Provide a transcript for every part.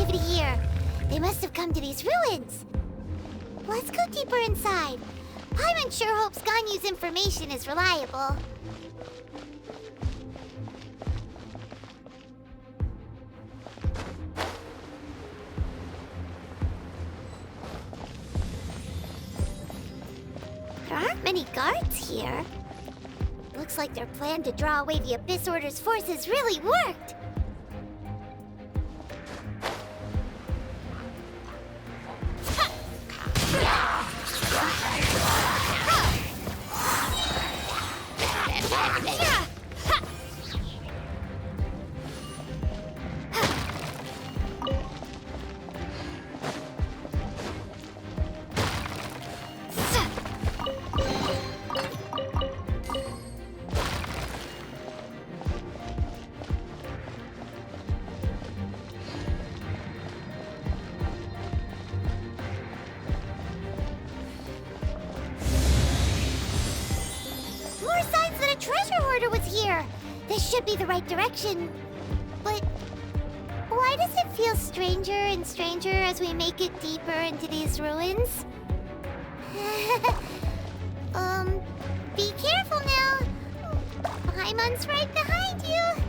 activity here. They must have come to these ruins. Let's go deeper inside. Paimon sure hopes Ganyu's information is reliable. There aren't many guards here. Looks like their plan to draw away the Abyss Order's forces really worked. This should be the right direction, but why does it feel stranger and stranger as we make it deeper into these ruins? Be careful now. Paimon's right behind you.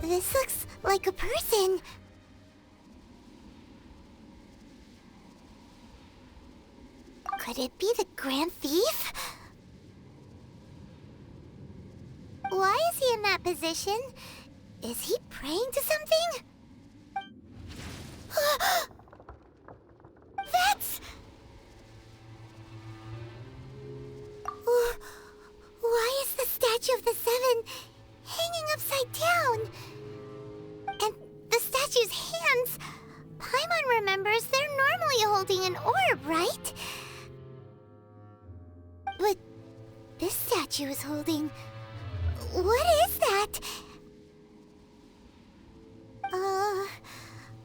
This looks like a person. Could it be the Grand Thief? Why is he in that position? Is he praying to something? That's... Why is the statue of the Seven hanging upside down? And the statue's hands... Paimon remembers they're normally holding an orb, right? But this statue is holding What is that?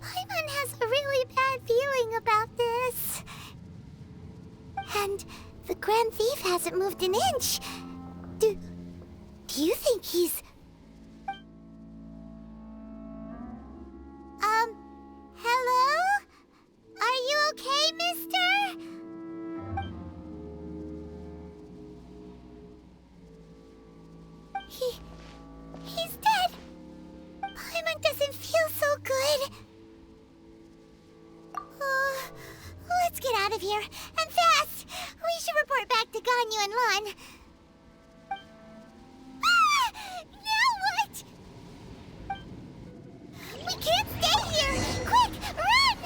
Paimon has a really bad feeling about this. And the Grand Thief hasn't moved an inch. Do you think he's... Hello? Are you okay, mister? He's dead. Paimon doesn't feel so good. Let's get out of here, and fast! We should report back to Ganyu and Lon. Ah! Now what? We can't stay here! Quick, run!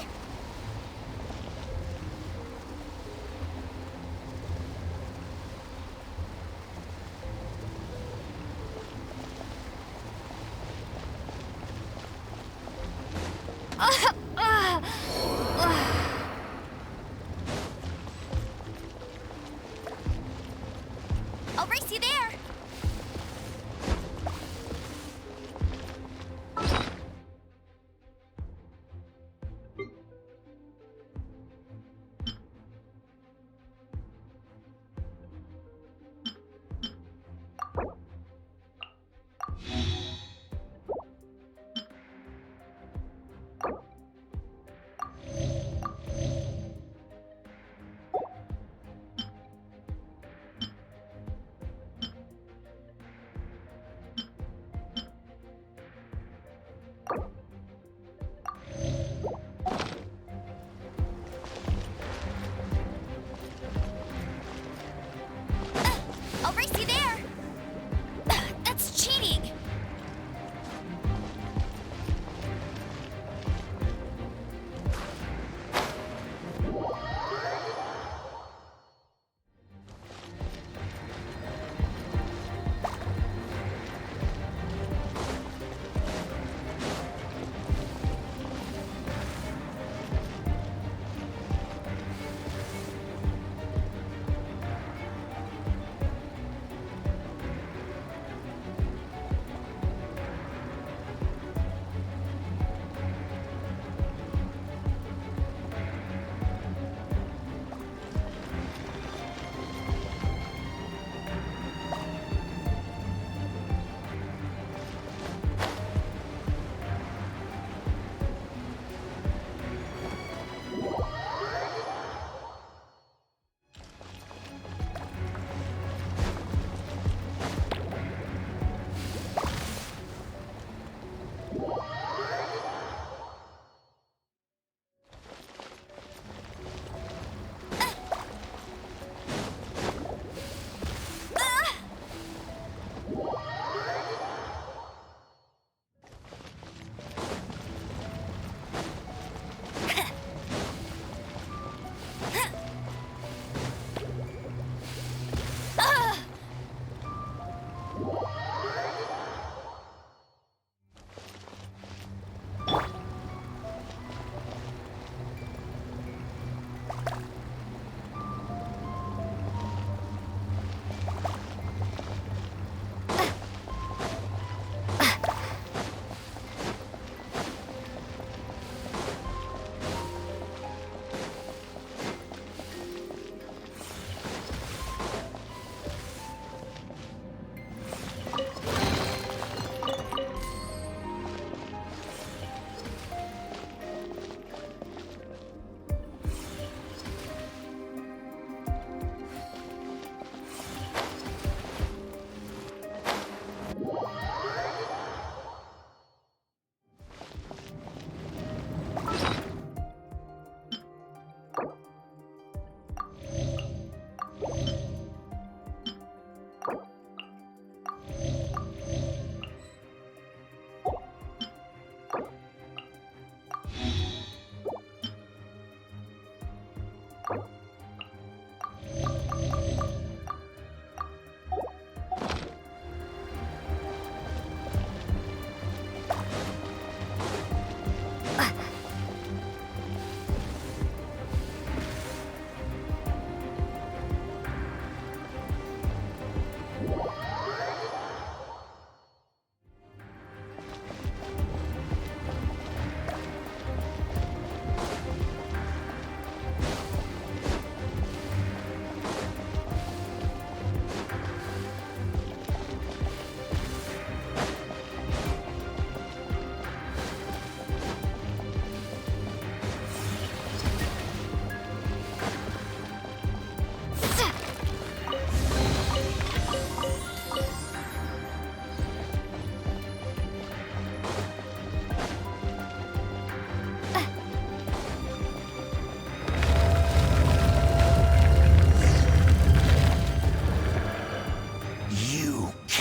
I'll race you there!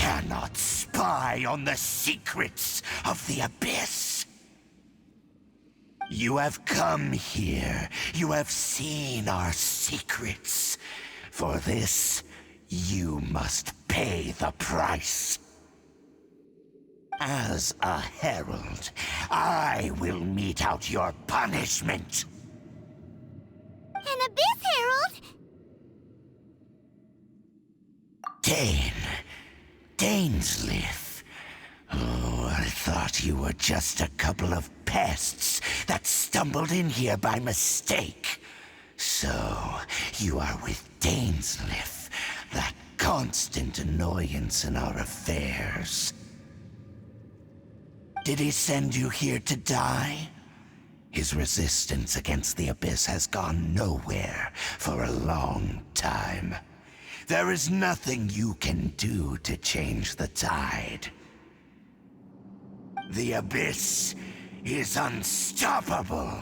cannot spy on the secrets of the Abyss. You have come here. You have seen our secrets. For this, you must pay the price. As a herald, I will mete out your punishment. An Abyss Herald? Dainsleif. Oh, I thought you were just a couple of pests that stumbled in here by mistake. So, you are with Dainsleif, that constant annoyance in our affairs. Did he send you here to die? His resistance against the Abyss has gone nowhere for a long time. There is nothing you can do to change the tide. The Abyss is unstoppable.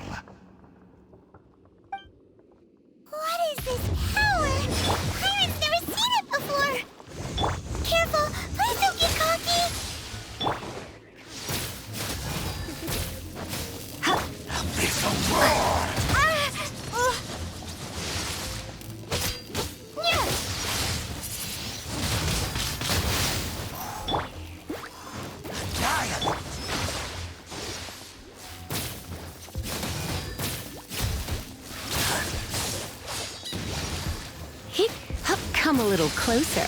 What is this power? Pirate's never seen it before! Careful! Please don't get cocky! Abyssal roar! Come a little closer.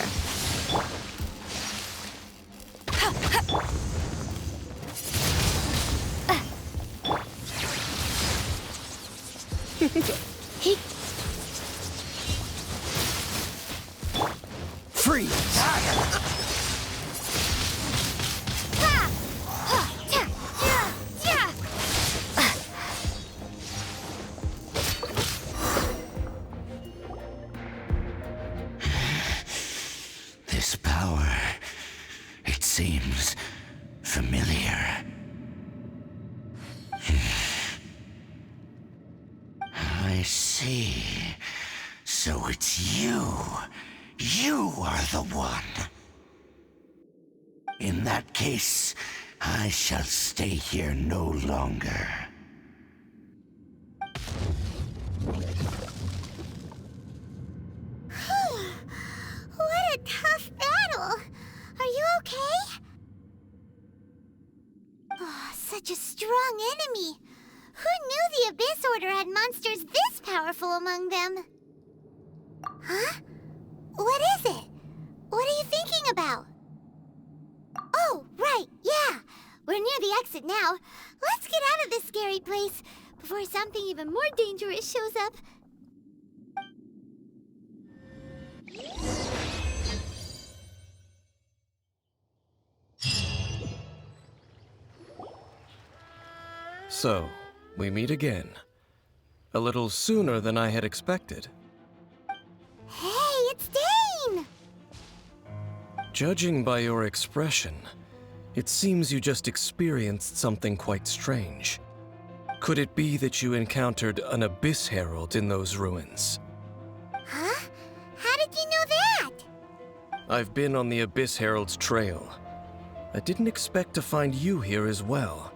Freeze! This power, it seems familiar. I see. So it's you. You are the one. In that case, I shall stay here no longer. What a tough battle! Are you okay? Oh, such a strong enemy! Who knew the Abyss Order had monsters this powerful among them? Huh? What is it? What are you thinking about? Oh, right, yeah! We're near the exit now. Let's get out of this scary place before something even more dangerous shows up. So, we meet again. A little sooner than I had expected. Hey, it's Dane! Judging by your expression, it seems you just experienced something quite strange. Could it be that you encountered an Abyss Herald in those ruins? Huh? How did you know that? I've been on the Abyss Herald's trail. I didn't expect to find you here as well.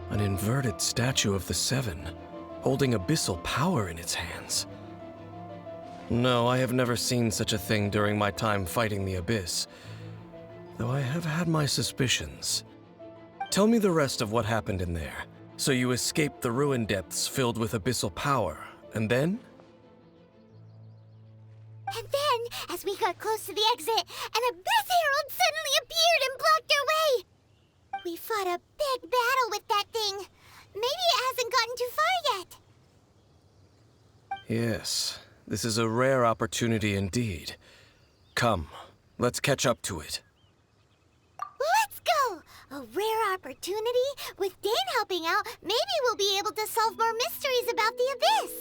An inverted statue of the Seven, holding abyssal power in its hands. No, I have never seen such a thing during my time fighting the Abyss, though I have had my suspicions. Tell me the rest of what happened in there. So you escaped the ruin depths filled with abyssal power, and then? And then, as we got close to the exit, an Abyss Herald suddenly appeared and blocked our way! We fought a big battle with that thing. Maybe it hasn't gotten too far yet. Yes, this is a rare opportunity indeed. Come, let's catch up to it. Let's go! A rare opportunity? With Dane helping out, maybe we'll be able to solve more mysteries about the Abyss.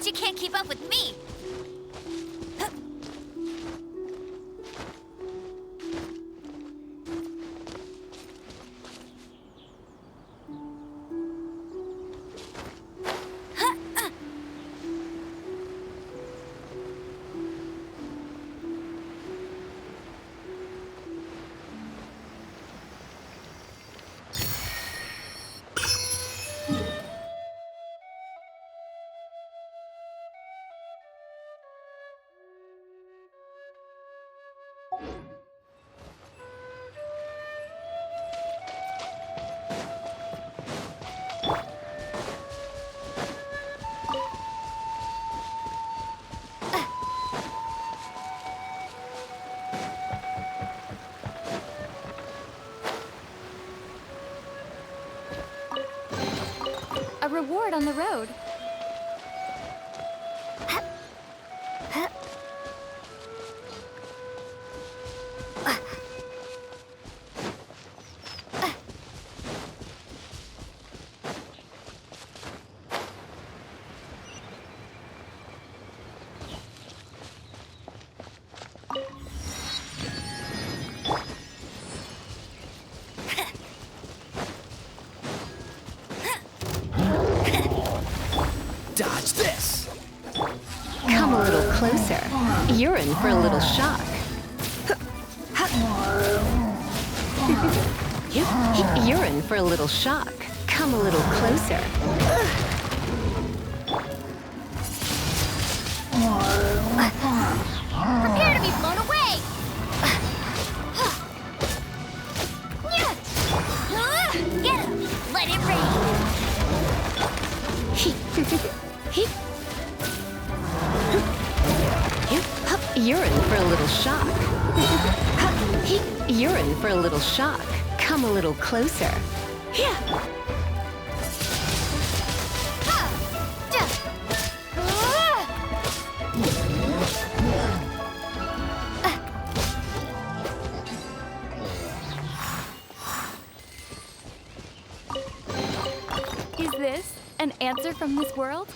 Bet you can't keep up with me! A reward on the road. Dodge this! Come a little closer. You're in for a little shock. You're in for a little shock. Come a little closer. Prepare to be blown away! Get him! Let it rain! You're in for a little shock. You're in for a little shock. Come a little closer. Is this an answer from this world?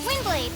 Windblade!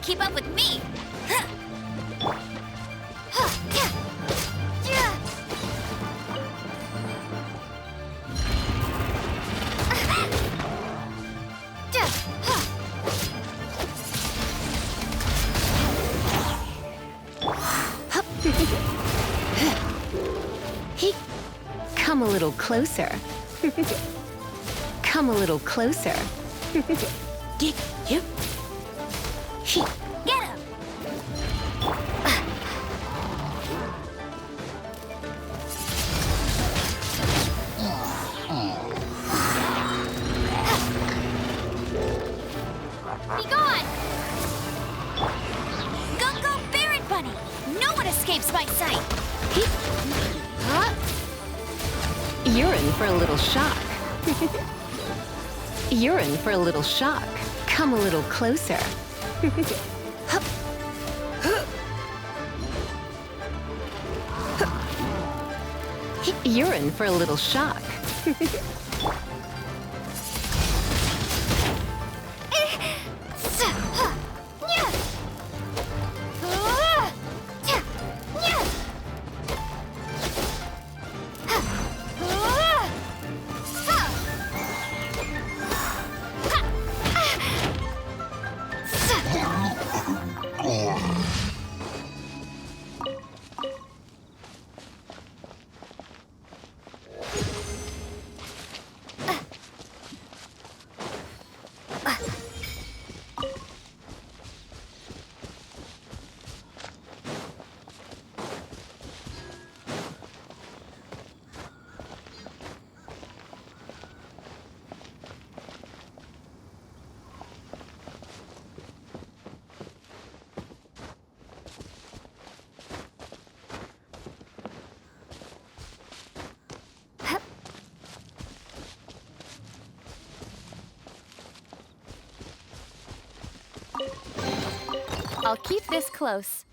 keep up with me. Come a little closer. Come a little closer. Get him! Be gone! Go, Baron Bunny! No one escapes my sight! You're in for a little shock. You're in for a little shock. Come a little closer. You're in for a little shock. I'll keep this close.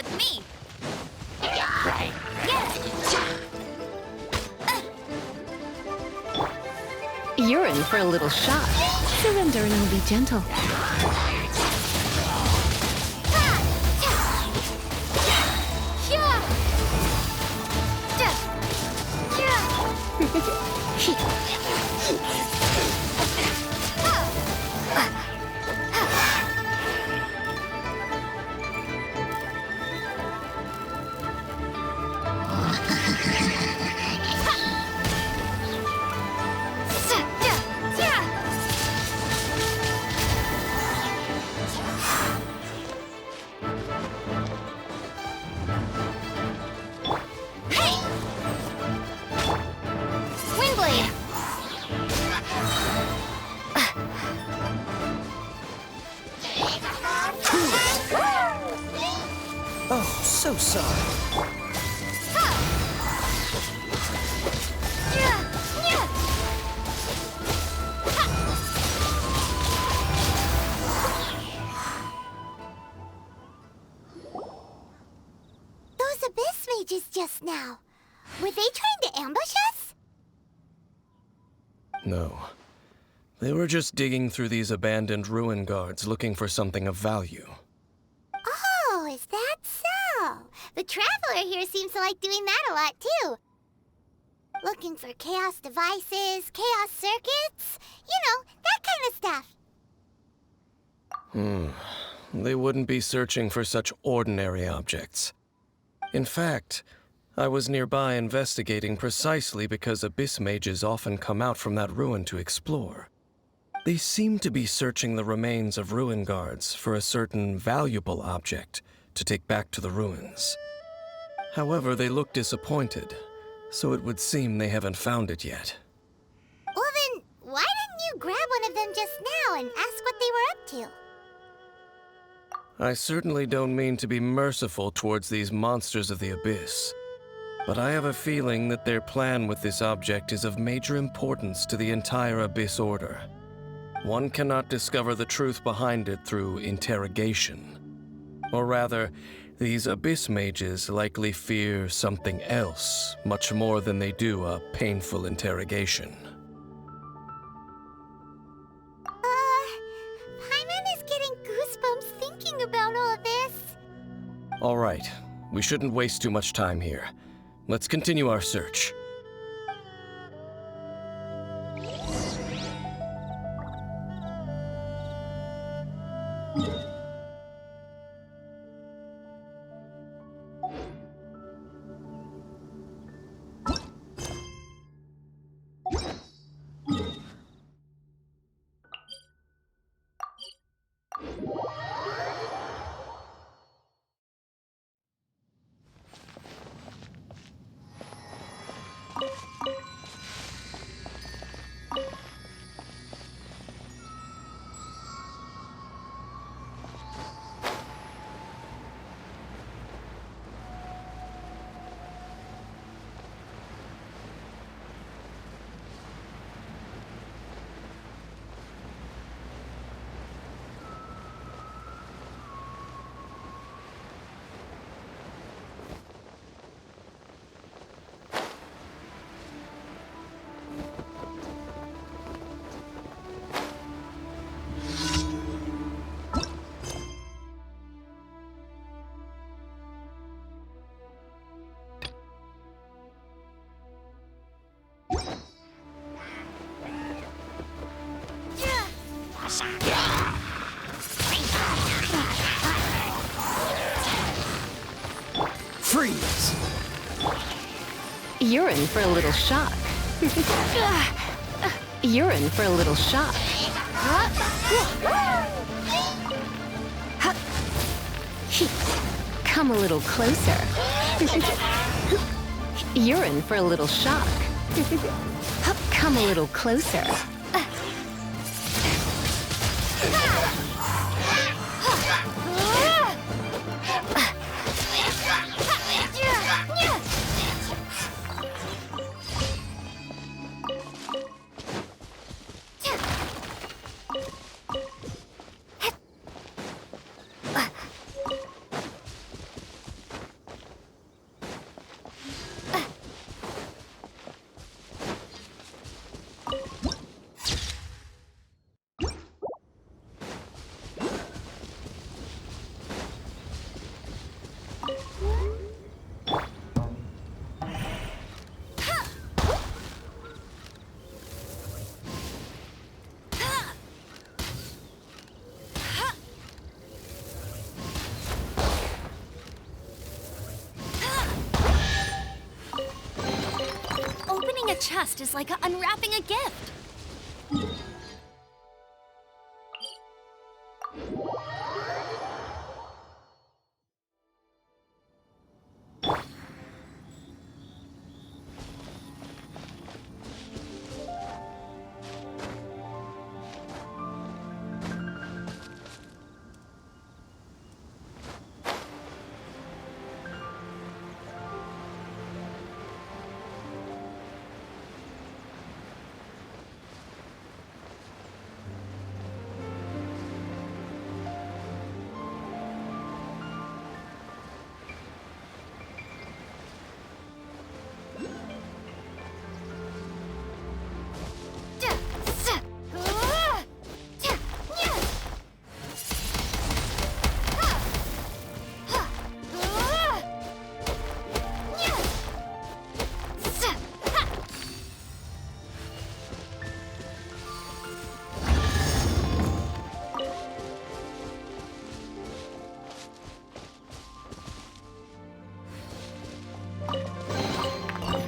with me. Right. You're in for a little shock. Surrender and be gentle. Windblade! Oh, so sorry. Those abyss mages just now. Were they trying to ambush us? No. They were just digging through these abandoned ruin guards looking for something of value. Oh, is that so? The Traveler here seems to like doing that a lot, too. Looking for chaos devices, chaos circuits, you know, that kind of stuff. They wouldn't be searching for such ordinary objects. In fact, I was nearby investigating precisely because abyss mages often come out from that ruin to explore. They seem to be searching the remains of ruin guards for a certain valuable object to take back to the ruins. However, they look disappointed, so it would seem they haven't found it yet. Well then, why didn't you grab one of them just now and ask what they were up to? I certainly don't mean to be merciful towards these monsters of the abyss, but I have a feeling that their plan with this object is of major importance to the entire Abyss Order. One cannot discover the truth behind it through interrogation. Or rather, these Abyss mages likely fear something else much more than they do a painful interrogation. Paimon is getting goosebumps thinking about all this. All right, we shouldn't waste too much time here. Let's continue our search. Freeze! You're in for a little shock. You're in for a little shock. Come a little closer. You're in for a little shock. Come a little closer. chest is like unwrapping a gift.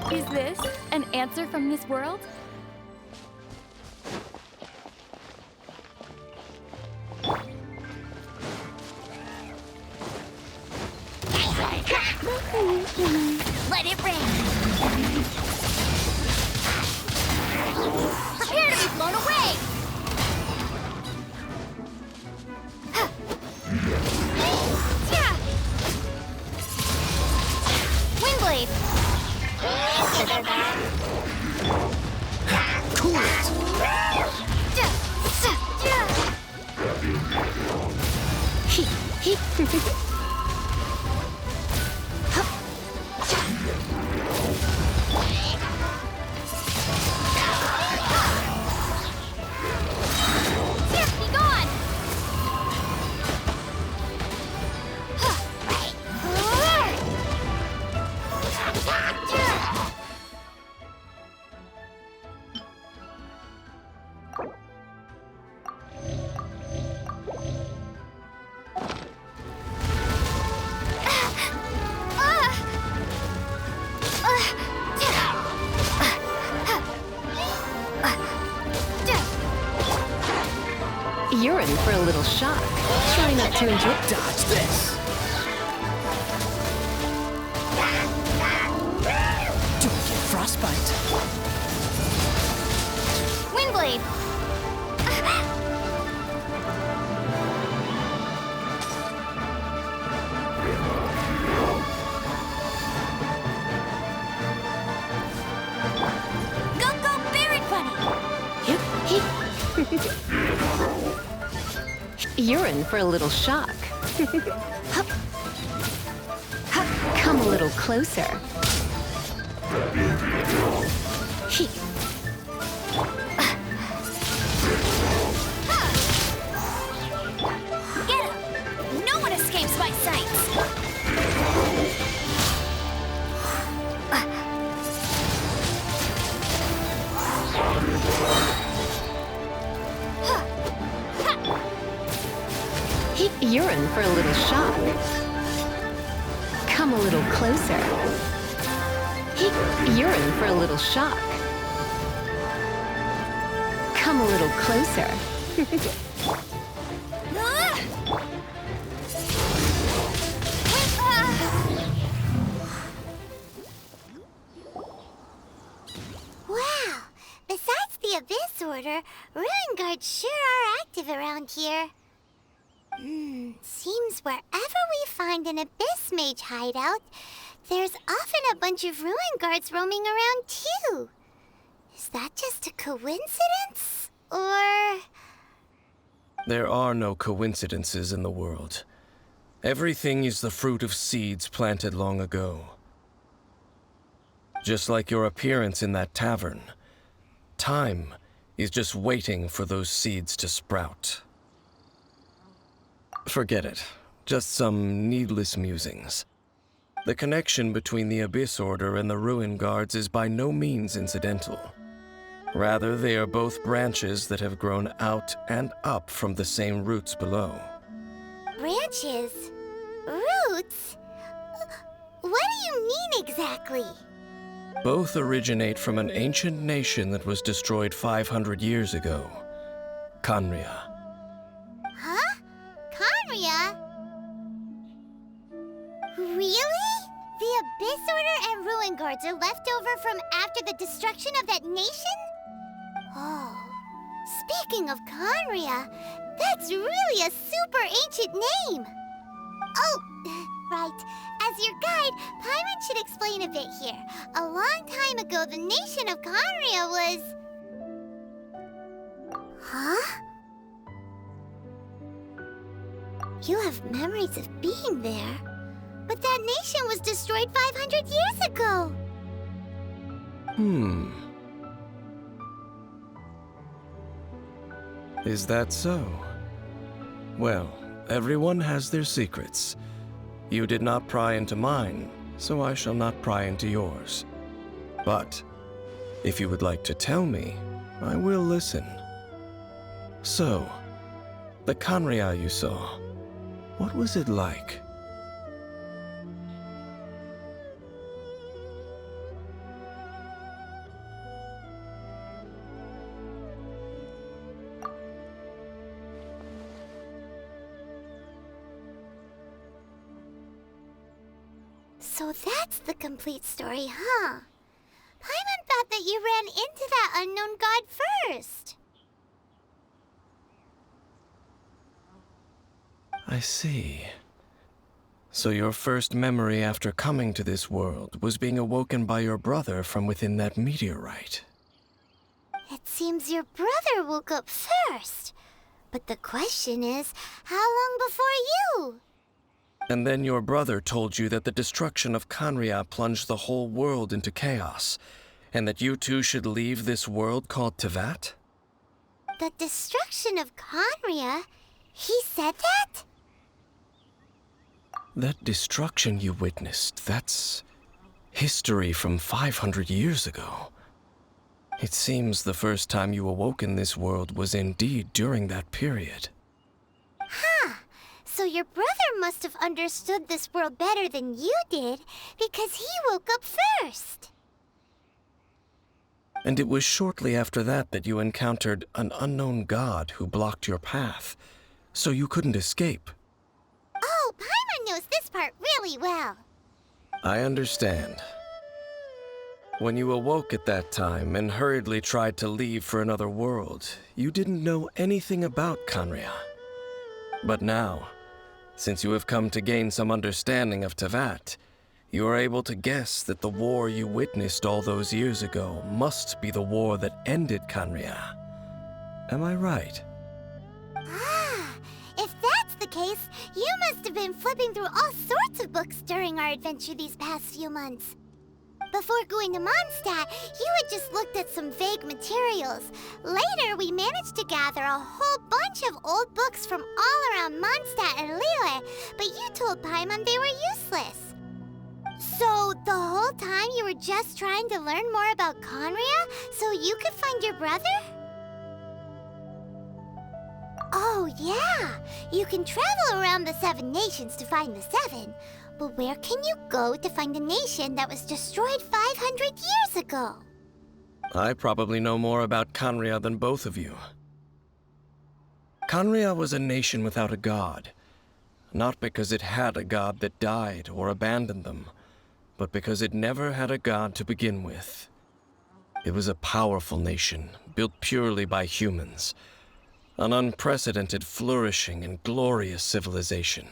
Is this an answer from this world? Let it rain. Prepare to be blown away. Windblade. Cool it! Be gone. You're in for a little shock. Try not to enjoy. Dodge this! Don't get frostbite. Windblade. Go, go, Barret Bunny. You're in for a little shock. Come a little closer. Get up. No one escapes my sights. You're in for a little shock. Come a little closer. You're in for a little shock. Come a little closer. Wow! Besides the Abyss Order, Ruin Guards sure are active around here. Seems wherever we find an Abyss Mage hideout, there's often a bunch of Ruin Guards roaming around too. Is that just a coincidence? Or... There are no coincidences in the world. Everything is the fruit of seeds planted long ago. Just like your appearance in that tavern, time is just waiting for those seeds to sprout. Forget it. Just some needless musings. The connection between the Abyss Order and the Ruin Guards is by no means incidental. Rather, they are both branches that have grown out and up from the same roots below. branches? Roots? What do you mean exactly? Both originate from an ancient nation that was destroyed 500 years ago, Khaenri'ah. Huh? Conria? Really? The Abyss Order and Ruin Guards are left over from after the destruction of that nation? Oh, speaking of Conria, that's really a super ancient name. Oh, right. As your guide, Paimon should explain a bit here. A long time ago, the nation of Conria was... Huh? You have memories of being there. But that nation was destroyed 500 years ago. Is that so? Well, everyone has their secrets. You did not pry into mine, so I shall not pry into yours. But if you would like to tell me, I will listen. So, the Khaenri'ah you saw, what was it like? So that's the complete story, huh? Paimon thought that you ran into that unknown god first. I see. So your first memory after coming to this world was being awoken by your brother from within that meteorite. It seems your brother woke up first. But the question is, how long before you? And then your brother told you that the destruction of Khaenri'ah plunged the whole world into chaos, and that you two should leave this world called Teyvat? The destruction of Khaenri'ah? He said that? That destruction you witnessed, that's history from 500 years ago. It seems the first time you awoke in this world was indeed during that period. Huh. So your brother must have understood this world better than you did, because he woke up first. And it was shortly after that that you encountered an unknown god who blocked your path, so you couldn't escape. Oh, Paimon knows this part really well. I understand. When you awoke at that time and hurriedly tried to leave for another world, you didn't know anything about Khaenri'ah. But now, since you have come to gain some understanding of Teyvat, you are able to guess that the war you witnessed all those years ago must be the war that ended Khaenri'ah. Am I right? Ah, if that's the case, you must have been flipping through all sorts of books during our adventure these past few months. Before going to Mondstadt, you had just looked at some vague materials. Later, we managed to gather a whole bunch of old books from all around Mondstadt and Liyue, but you told Paimon they were useless. So, the whole time you were just trying to learn more about Khaenri'ah so you could find your brother? Oh, yeah! You can travel around the 7 nations to find the 7. But where can you go to find a nation that was destroyed 500 years ago? I probably know more about Khaenri'ah than both of you. Khaenri'ah was a nation without a god. Not because it had a god that died or abandoned them, but because it never had a god to begin with. It was a powerful nation, built purely by humans. An unprecedented, flourishing, and glorious civilization.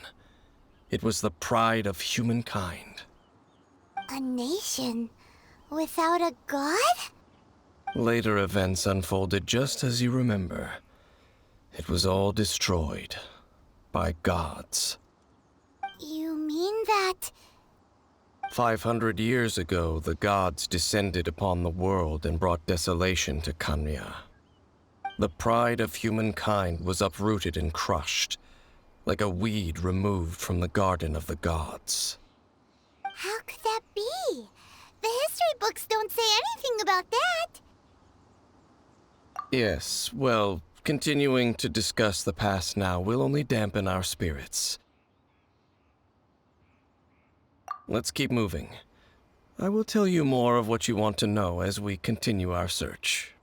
It was the pride of humankind. A nation without a god? Later events unfolded just as you remember. It was all destroyed by gods. You mean that... 500 years ago, the gods descended upon the world and brought desolation to Khaenri'ah. The pride of humankind was uprooted and crushed, like a weed removed from the garden of the gods. How could that be? The history books don't say anything about that. Yes, well, continuing to discuss the past now will only dampen our spirits. Let's keep moving. I will tell you more of what you want to know as we continue our search.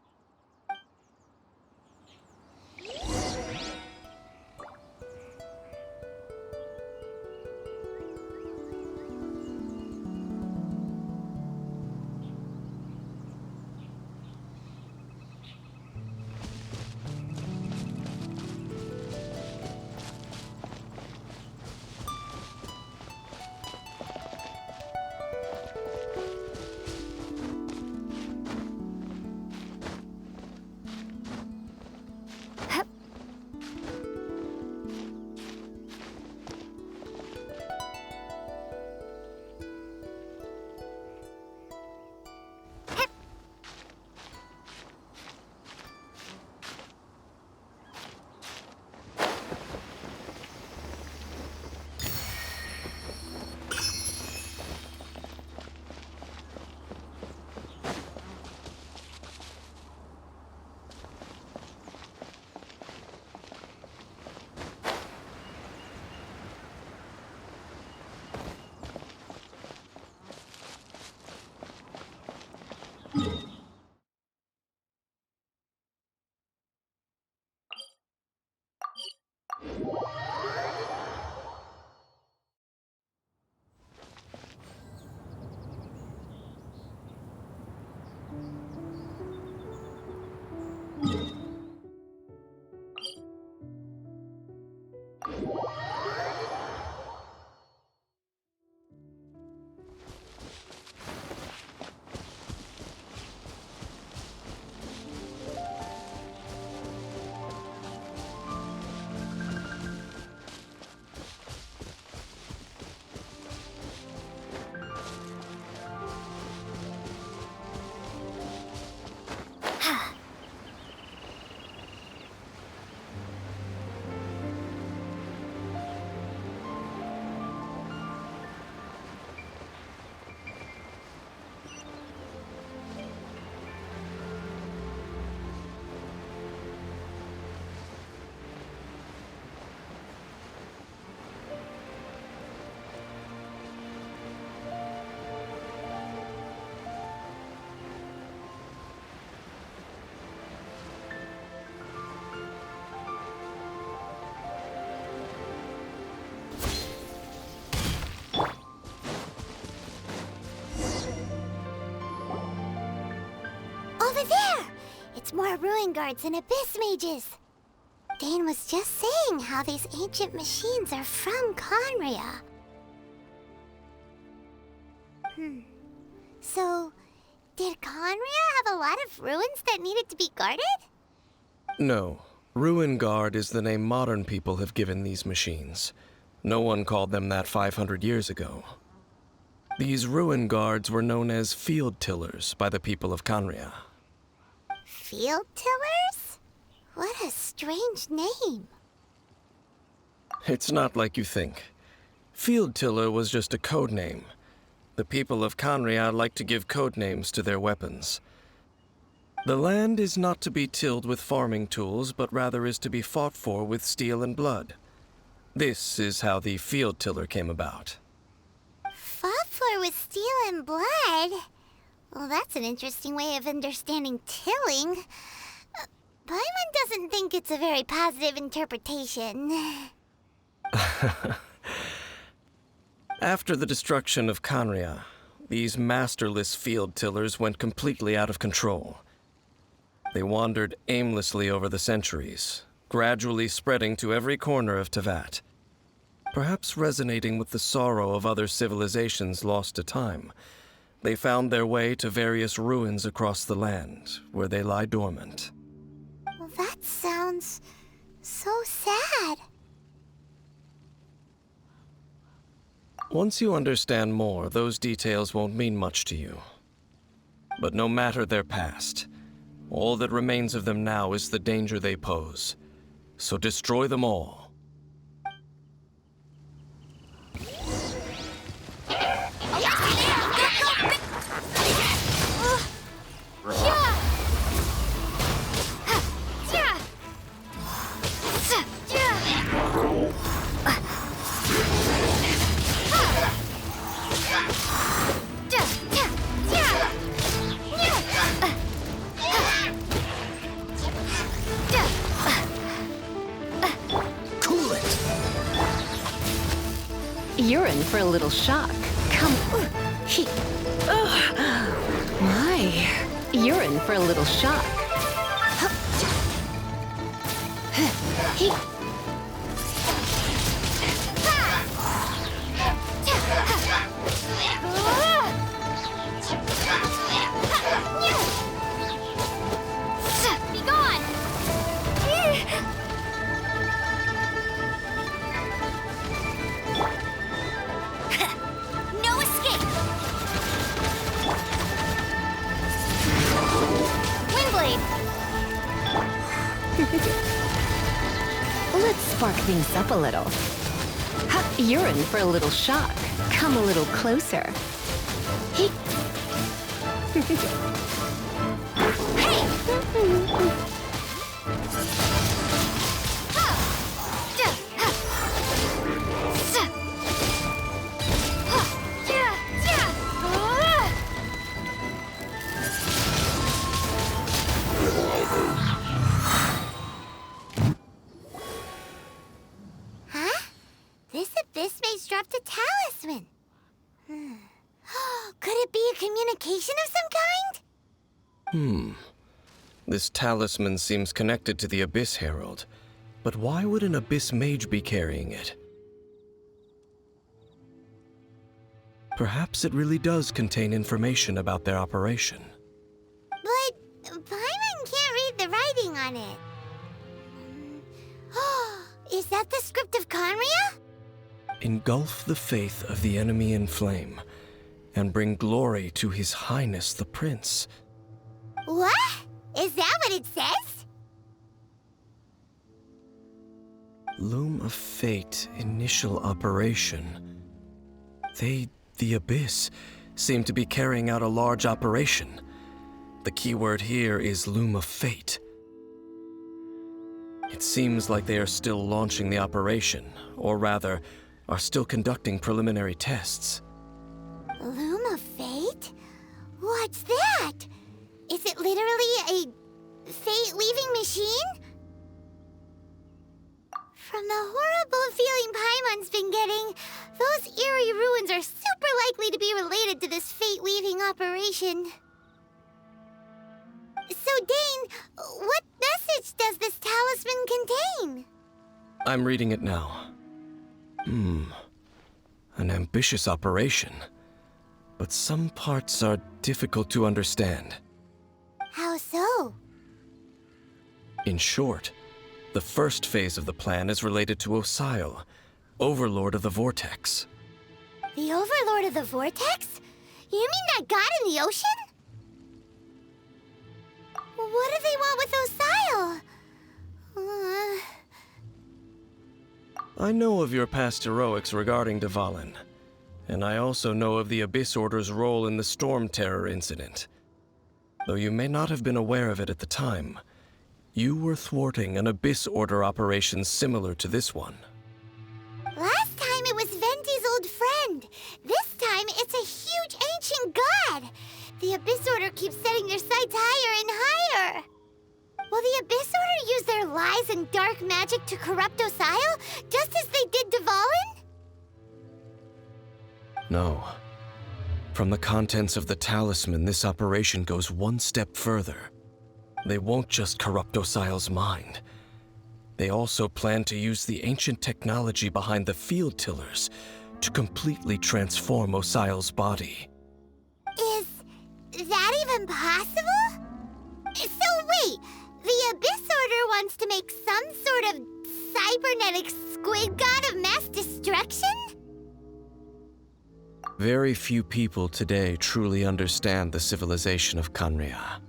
Over there! It's more ruin guards and abyss mages. Dane was just saying how these ancient machines are from Conria. So, did Conria have a lot of ruins that needed to be guarded? No. Ruin Guard is the name modern people have given these machines. No one called them that 500 years ago. These ruin guards were known as field tillers by the people of Conria. Field tillers? What a strange name. It's not like you think. Field tiller was just a code name. The people of Conria like to give code names to their weapons. The land is not to be tilled with farming tools, but rather is to be fought for with steel and blood. This is how the field tiller came about. Fought for with steel and blood? Well, that's an interesting way of understanding tilling. Paimon doesn't think it's a very positive interpretation. After the destruction of Conria, these masterless field tillers went completely out of control. They wandered aimlessly over the centuries, gradually spreading to every corner of Teyvat. Perhaps resonating with the sorrow of other civilizations lost to time, they found their way to various ruins across the land, where they lie dormant. Well, that sounds so sad. Once you understand more, those details won't mean much to you. But no matter their past, all that remains of them now is the danger they pose. So destroy them all. for a little shock. Come. My. You're in for a little shock. Be gone! No escape! Windblade! Let's spark things up a little. You're in for a little shock. Come a little closer. Hey! Huh? This abyss mage dropped a talisman. Could it be a communication of some kind? This talisman seems connected to the Abyss Herald. But why would an Abyss Mage be carrying it? Perhaps it really does contain information about their operation. But Paimon can't read the writing on it. Is that the script of Conria? Engulf the faith of the enemy in flame, and bring glory to His Highness the Prince. What? Is that what it says? Loom of Fate, initial operation. They, the Abyss, seem to be carrying out a large operation. The keyword here is Loom of Fate. It seems like they are still launching the operation, or rather, are still conducting preliminary tests. Loom of Fate? What's that? Is it literally a fate-weaving machine? From the horrible feeling Paimon's been getting, those eerie ruins are super likely to be related to this fate-weaving operation. So, Dane, what message does this talisman contain? I'm reading it now. An ambitious operation. But some parts are difficult to understand. How so? In short, the first phase of the plan is related to Osile, Overlord of the Vortex. The Overlord of the Vortex? You mean that god in the ocean? What do they want with Osile? I know of your past heroics regarding Dvalin, and I also know of the Abyss Order's role in the Storm Terror incident. Though you may not have been aware of it at the time, you were thwarting an Abyss Order operation similar to this one. Last time it was Venti's old friend. This time it's a huge ancient god. The Abyss Order keeps setting their sights higher and higher. Will the Abyss Order use their lies and dark magic to corrupt Osile, just as they did Dvalin? No. From the contents of the talisman, this operation goes one step further. They won't just corrupt Osile's mind. They also plan to use the ancient technology behind the field tillers to completely transform Osile's body. Is that even possible? So wait, the Abyss Order wants to make some sort of cybernetic squid god of mass destruction? Very few people today truly understand the civilization of Conria.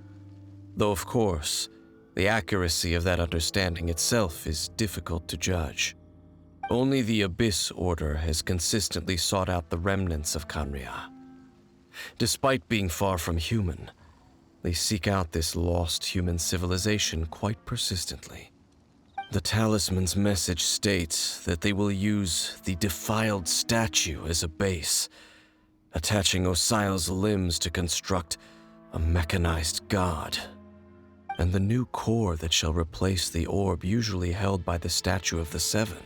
Though, of course, the accuracy of that understanding itself is difficult to judge. Only the Abyss Order has consistently sought out the remnants of Conria. Despite being far from human, they seek out this lost human civilization quite persistently. The talisman's message states that they will use the defiled statue as a base, attaching Osile's limbs to construct a mechanized god. And the new core that shall replace the orb usually held by the Statue of the Seven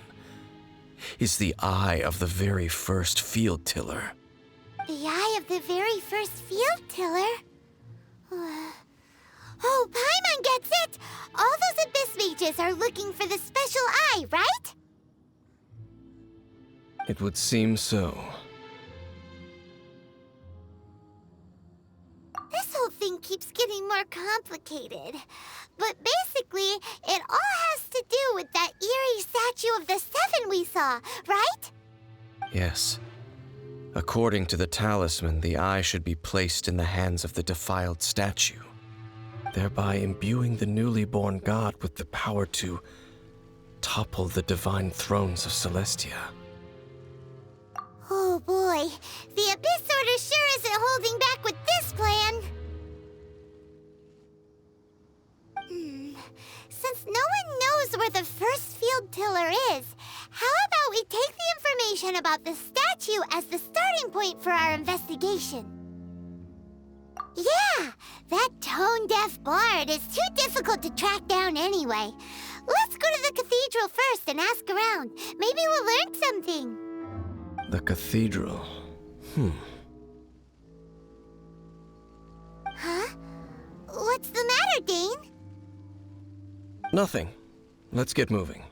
is the eye of the very first field tiller. The eye of the very first field tiller? Oh, Paimon gets it! All those abyss mages are looking for the special eye, right? It would seem so. This whole thing keeps getting more complicated. But basically, it all has to do with that eerie statue of the Seven we saw, right? Yes. According to the talisman, the eye should be placed in the hands of the defiled statue, thereby imbuing the newly born god with the power to topple the divine thrones of Celestia. Oh boy, the Abyss Order sure isn't holding back with this plan. Since no one knows where the first field tiller is, how about we take the information about the statue as the starting point for our investigation? Yeah, that tone-deaf bard is too difficult to track down anyway. Let's go to the cathedral first and ask around. Maybe we'll learn something. The cathedral. Huh? What's the matter, Dane? Nothing. Let's get moving.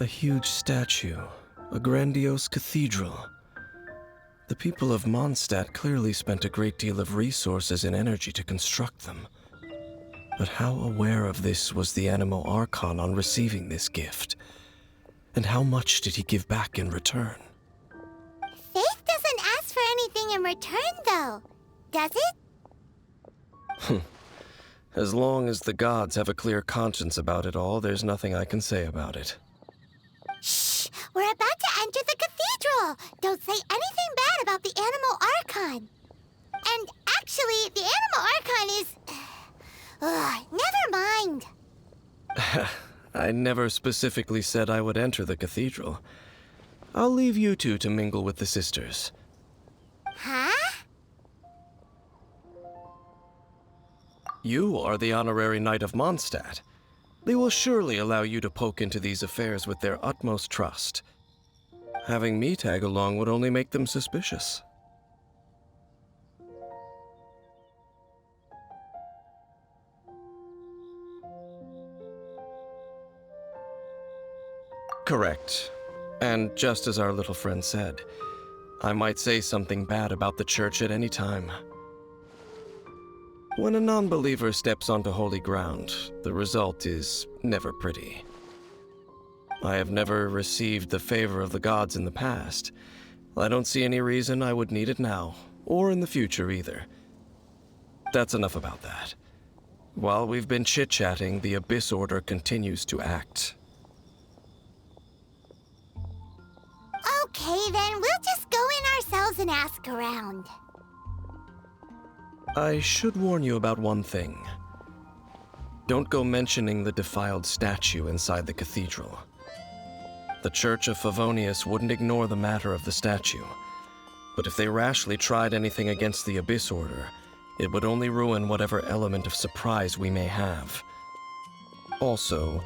A huge statue, a grandiose cathedral. The people of Mondstadt clearly spent a great deal of resources and energy to construct them. But how aware of this was the Anemo Archon on receiving this gift? And how much did he give back in return? Faith doesn't ask for anything in return, though, does it? As long as the gods have a clear conscience about it all, there's nothing I can say about it. Shh! We're about to enter the cathedral! Don't say anything bad about the Anemo Archon! And Actually, the Animal Archon is... never mind. I never specifically said I would enter the cathedral. I'll leave you two to mingle with the sisters. Huh? You are the honorary knight of Mondstadt. They will surely allow you to poke into these affairs with their utmost trust. Having me tag along would only make them suspicious. Correct. And just as our little friend said, I might say something bad about the church at any time. When a non-believer steps onto holy ground, the result is never pretty. I have never received the favor of the gods in the past. I don't see any reason I would need it now, or in the future either. That's enough about that. While we've been chit-chatting, the Abyss Order continues to act. Okay, then we'll just go in ourselves and ask around. I should warn you about one thing. Don't go mentioning the defiled statue inside the cathedral. The Church of Favonius wouldn't ignore the matter of the statue, but if they rashly tried anything against the Abyss Order, it would only ruin whatever element of surprise we may have. Also,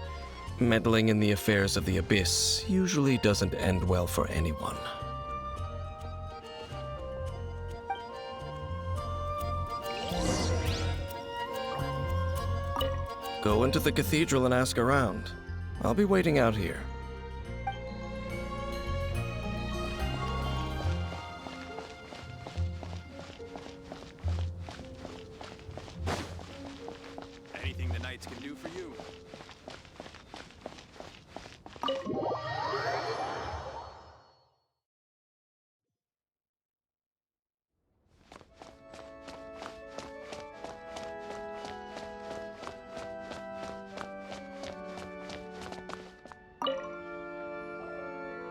meddling in the affairs of the Abyss usually doesn't end well for anyone. Go into the cathedral and ask around. I'll be waiting out here. Anything the knights can do for you.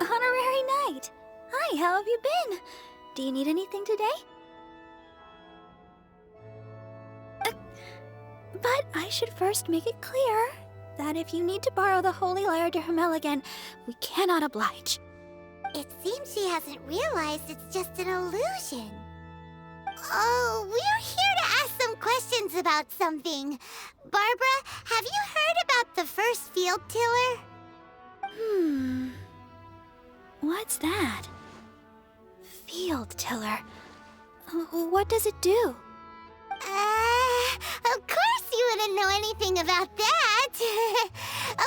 Honorary Knight! Hi, how have you been? Do you need anything today? But I should first make it clear that if you need to borrow the Holy Lyre to Hermel again, we cannot oblige. It seems she hasn't realized it's just an illusion. Oh, we're here to ask some questions about something. Barbara, have you heard about the first field tiller? What's that? Field tiller. What does it do? Of course you wouldn't know anything about that.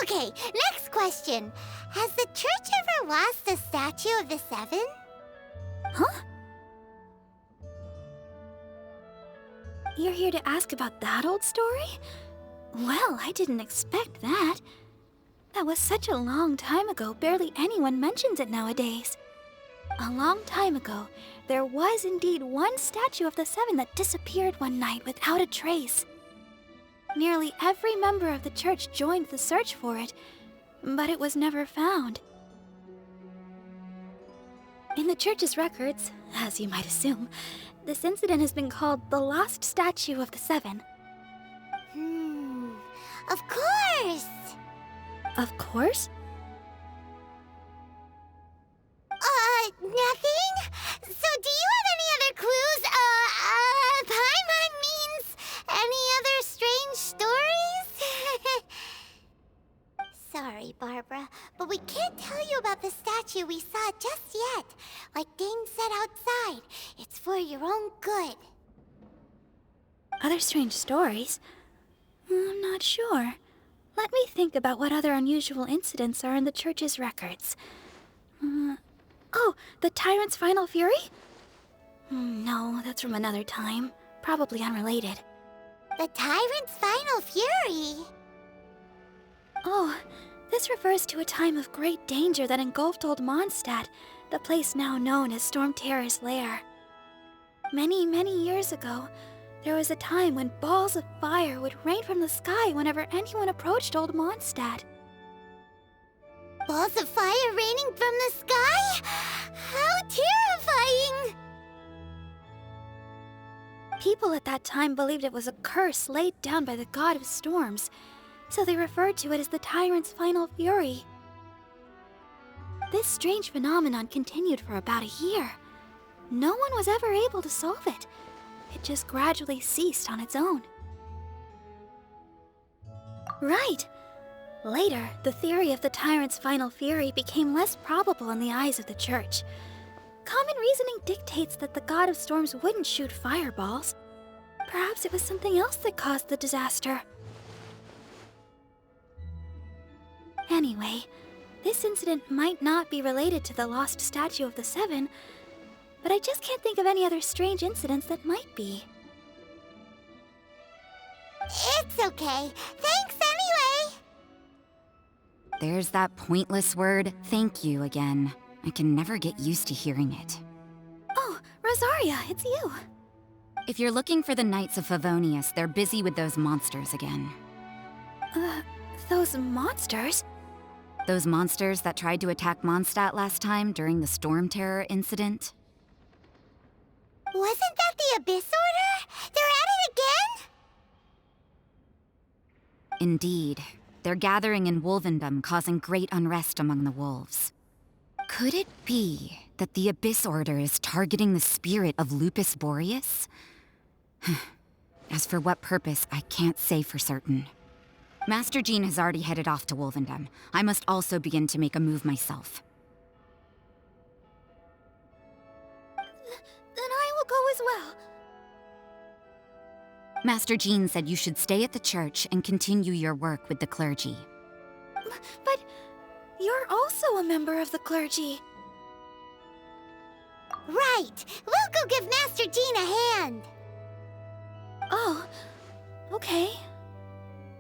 Okay, next question. Has the church ever lost a statue of the Seven? Huh? You're here to ask about that old story? Well, I didn't expect that. That was such a long time ago, barely anyone mentions it nowadays. A long time ago, there was indeed one statue of the Seven that disappeared one night without a trace. Nearly every member of the church joined the search for it, but it was never found. In the church's records, as you might assume, this incident has been called the Lost Statue of the Seven. Of course! Of course? Nothing? So do you have any other clues? Paimon means any other strange stories? Sorry, Barbara, but we can't tell you about the statue we saw just yet. Like Dane said outside, it's for your own good. Other strange stories? I'm not sure. Let me think about what other unusual incidents are in the church's records. Oh, the Tyrant's Final Fury? No, that's from another time. Probably unrelated. The Tyrant's Final Fury? Oh, this refers to a time of great danger that engulfed Old Mondstadt, the place now known as Storm Terror's lair. Many, many years ago, there was a time when balls of fire would rain from the sky whenever anyone approached Old Mondstadt. Balls of fire raining from the sky? How terrifying! People at that time believed it was a curse laid down by the god of storms, so they referred to it as the tyrant's final fury. This strange phenomenon continued for about a year. No one was ever able to solve it. It just gradually ceased on its own. Right. Later, the theory of the tyrant's final fury became less probable in the eyes of the church. Common reasoning dictates that the god of storms wouldn't shoot fireballs. Perhaps it was something else that caused the disaster. Anyway, this incident might not be related to the lost statue of the Seven, but I just can't think of any other strange incidents that might be. It's okay. Thanks anyway! There's that pointless word, thank you, again. I can never get used to hearing it. Oh, Rosaria, it's you. If you're looking for the Knights of Favonius, they're busy with those monsters again. Those monsters? Those monsters that tried to attack Mondstadt last time during the Storm Terror incident? Wasn't that the Abyss Order? They're at it again? Indeed. They're gathering in Wolvendom, causing great unrest among the wolves. Could it be that the Abyss Order is targeting the spirit of Lupus Boreas? As for what purpose, I can't say for certain. Master Jean has already headed off to Wolvendom. I must also begin to make a move myself. Then I will go as well. Master Jean said you should stay at the church and continue your work with the clergy. But you're also a member of the clergy. Right! We'll go give Master Jean a hand! Oh, okay.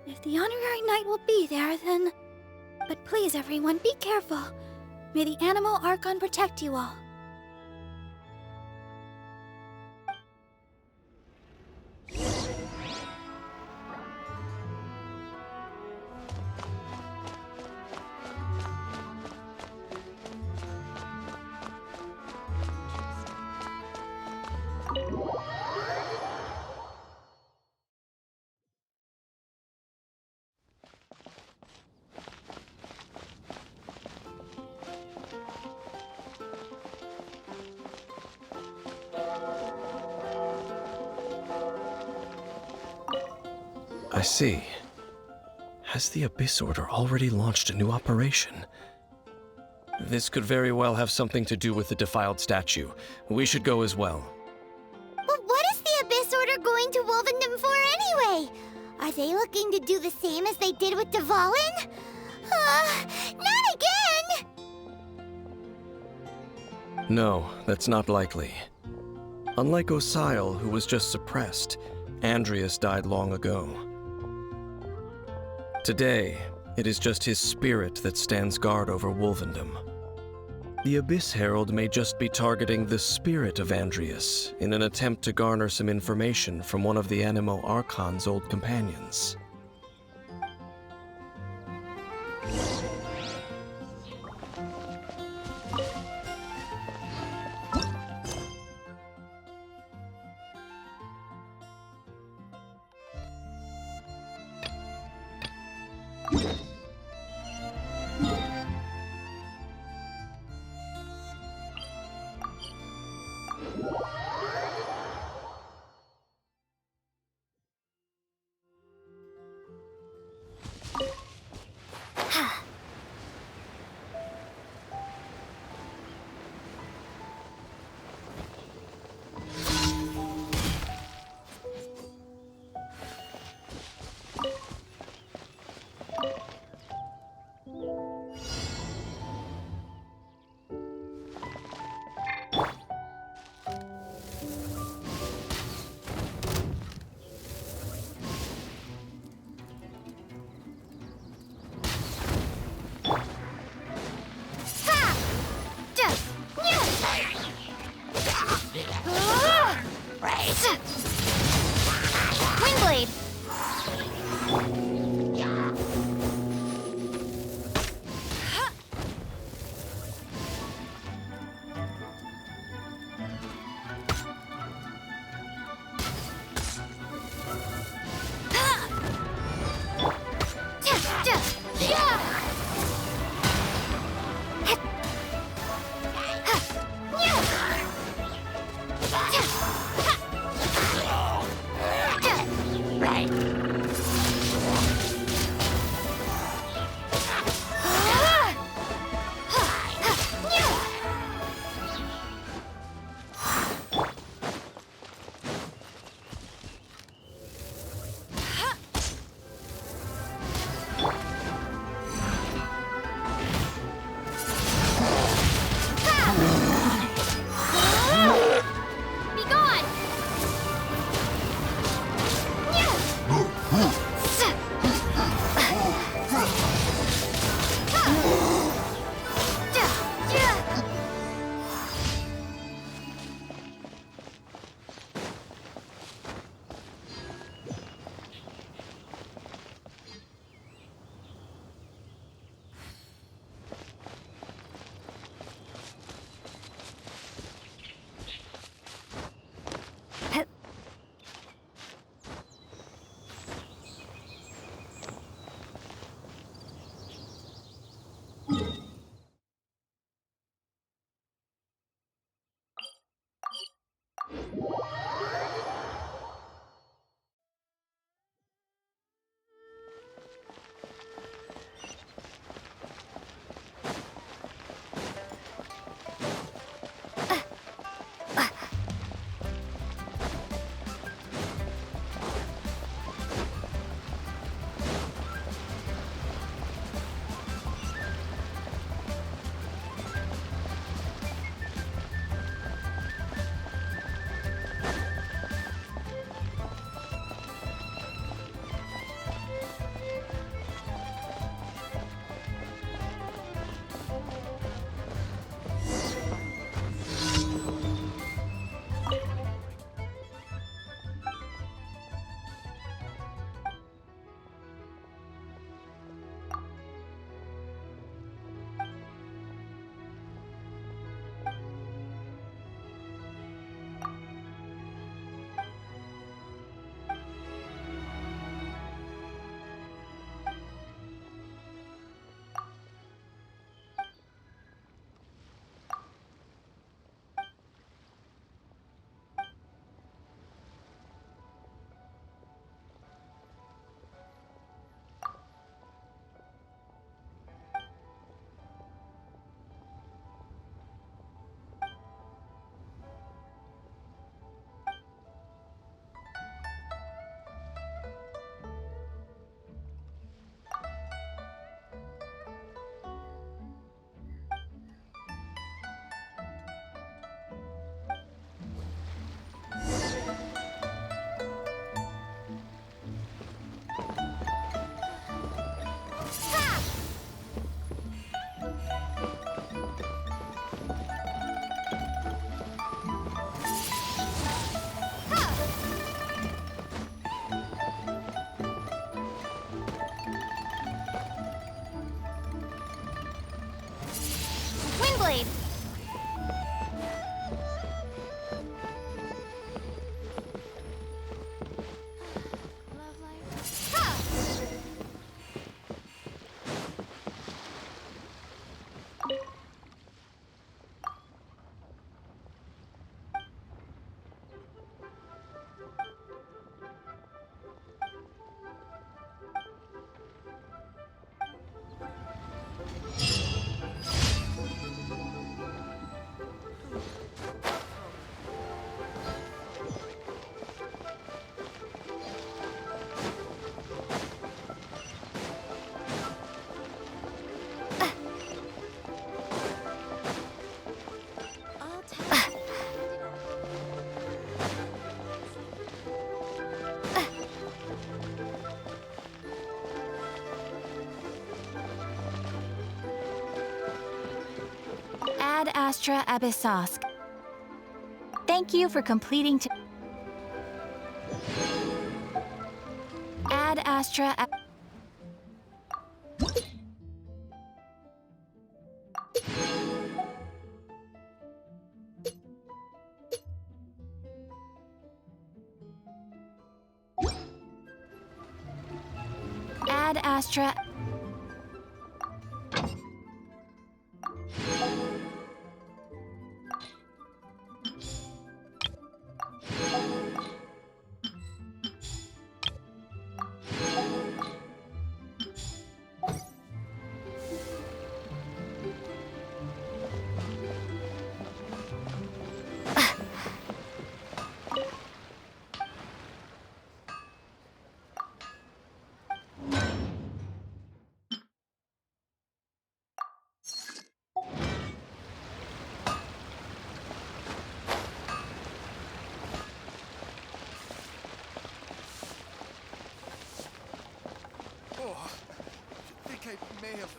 If the honorary knight will be there, then... But please, everyone, be careful. May the Animal Archon protect you all. I see. Has the Abyss Order already launched a new operation? This could very well have something to do with the defiled statue. We should go as well. But what is the Abyss Order going to Wolvendom for anyway? Are they looking to do the same as they did with Dvalin? Not again! No, that's not likely. Unlike Osile, who was just suppressed, Andreas died long ago. Today, it is just his spirit that stands guard over Wolvendom. The Abyss Herald may just be targeting the spirit of Andreas in an attempt to garner some information from one of the Animo Archon's old companions. Ad Astra Abyssosk. Thank you for completing Ad Astra Ad Astra Oh, I think I may have...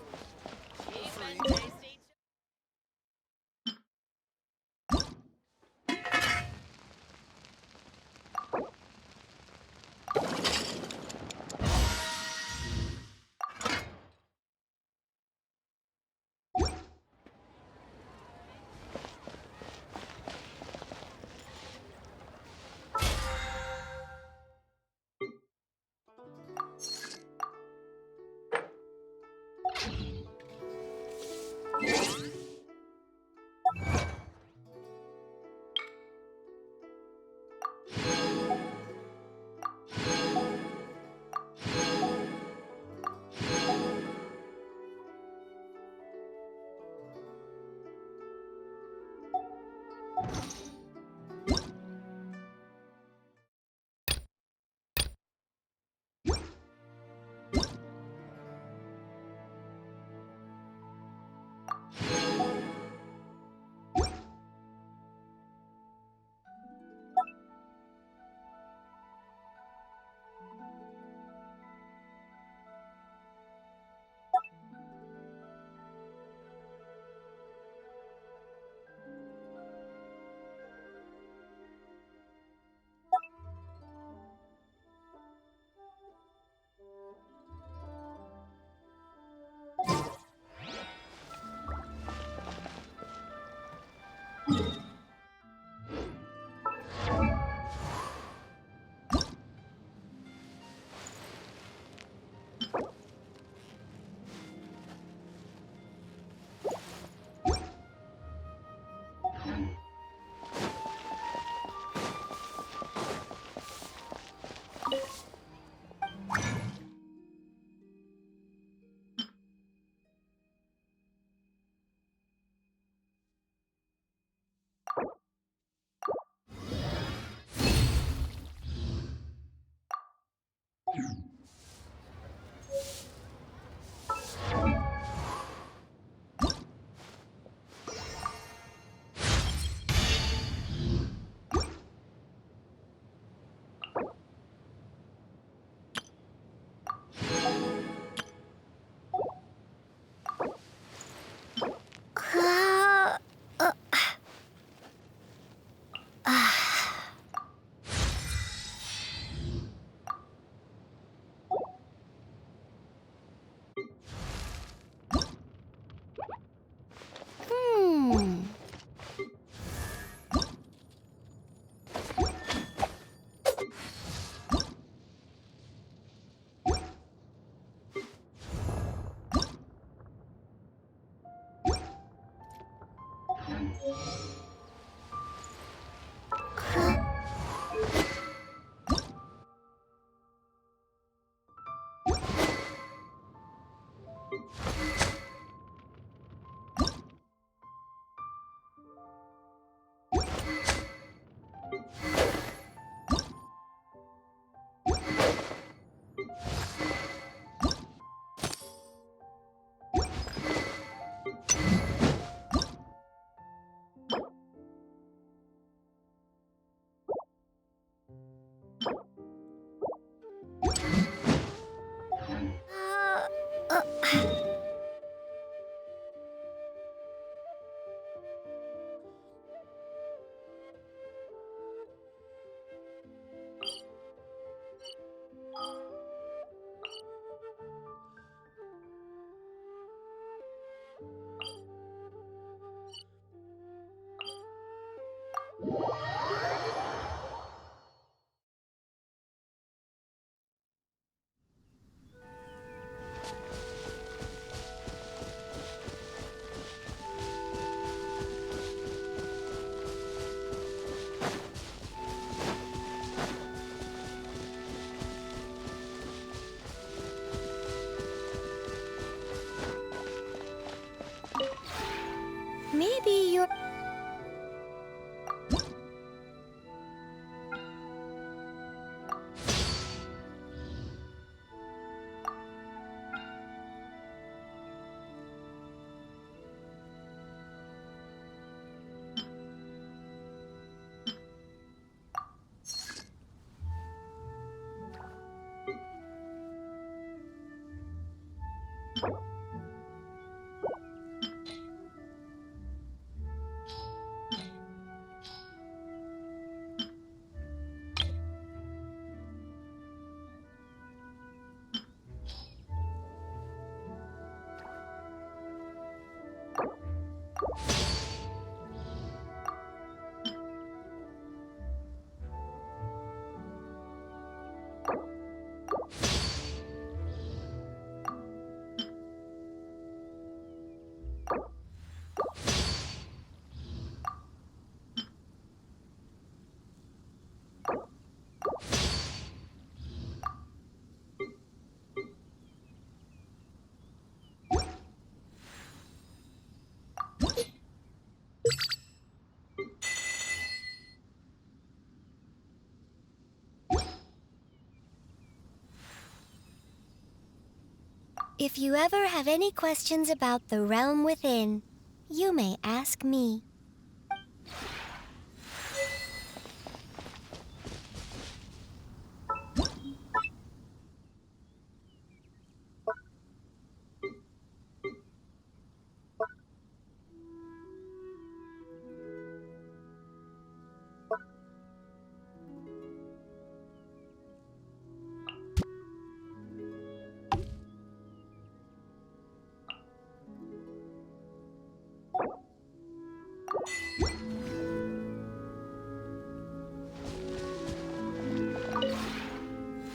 If you ever have any questions about the realm within, you may ask me.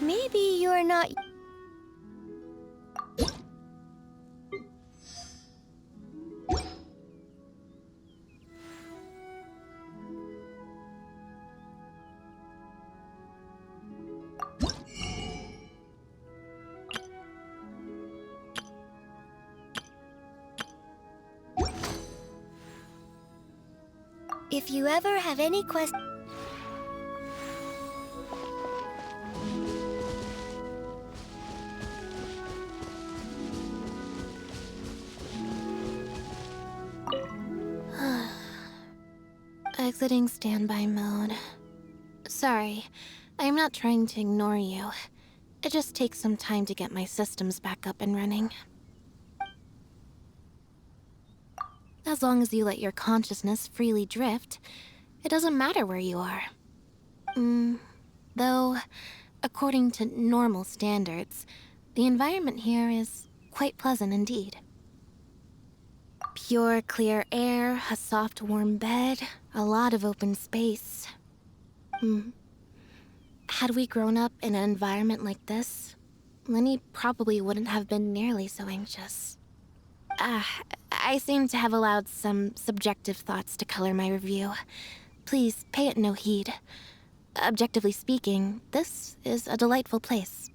Maybe you're not... If you ever have any questions... Exiting standby mode. Sorry, I am not trying to ignore you. It just takes some time to get my systems back up and running. As long as you let your consciousness freely drift, it doesn't matter where you are. Though, according to normal standards, the environment here is quite pleasant indeed. Pure, clear air, a soft, warm bed, a lot of open space. Had we grown up in an environment like this, Lenny probably wouldn't have been nearly so anxious. I seem to have allowed some subjective thoughts to color my review. Please pay it no heed. Objectively speaking, this is a delightful place.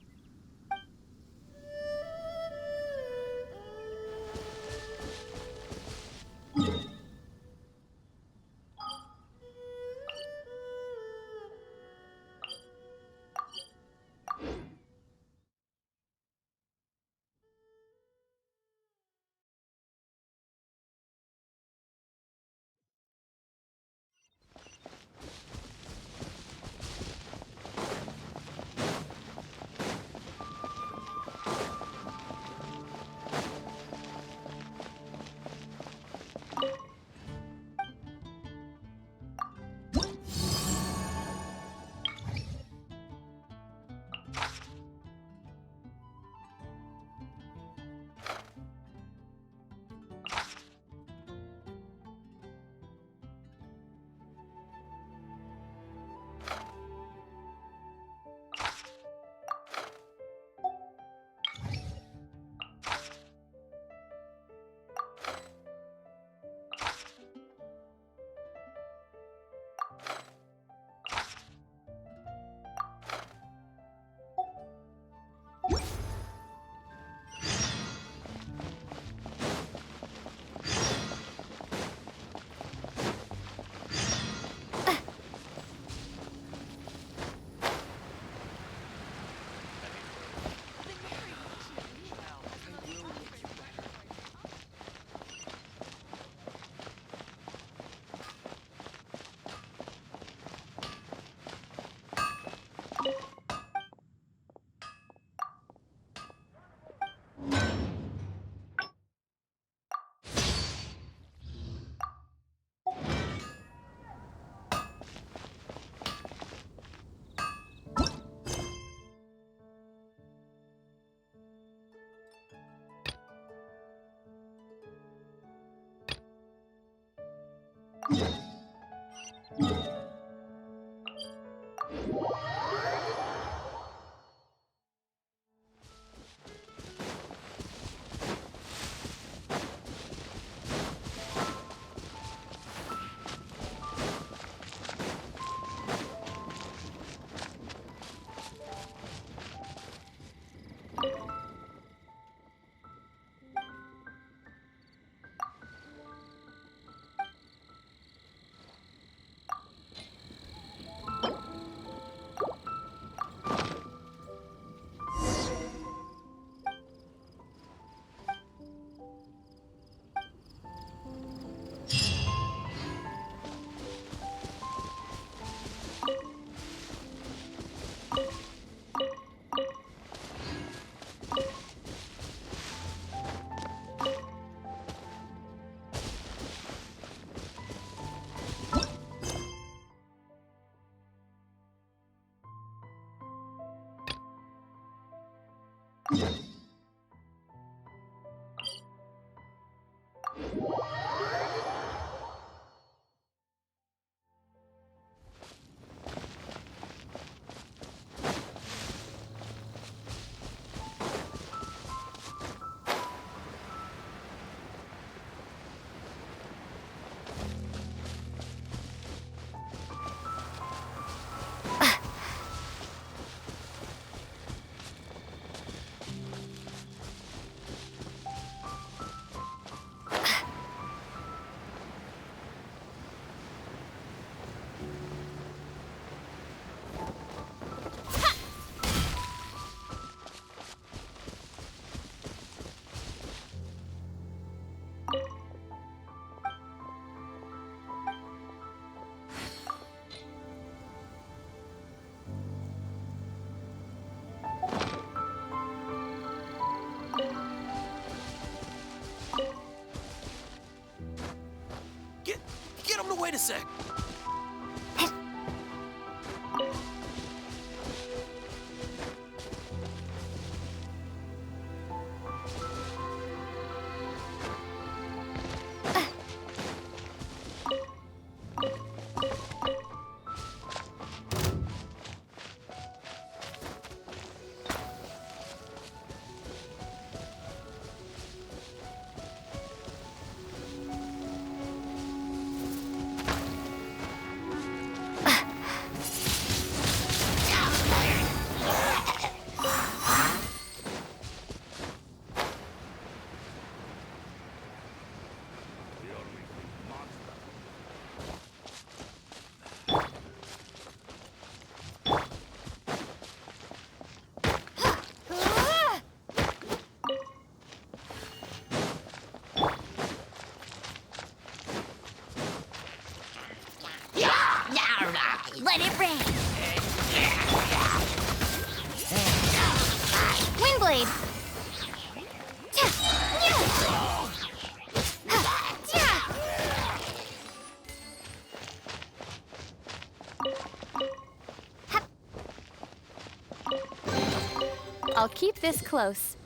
Get him to wait a sec. Let it rain. Windblade. I'll keep this close.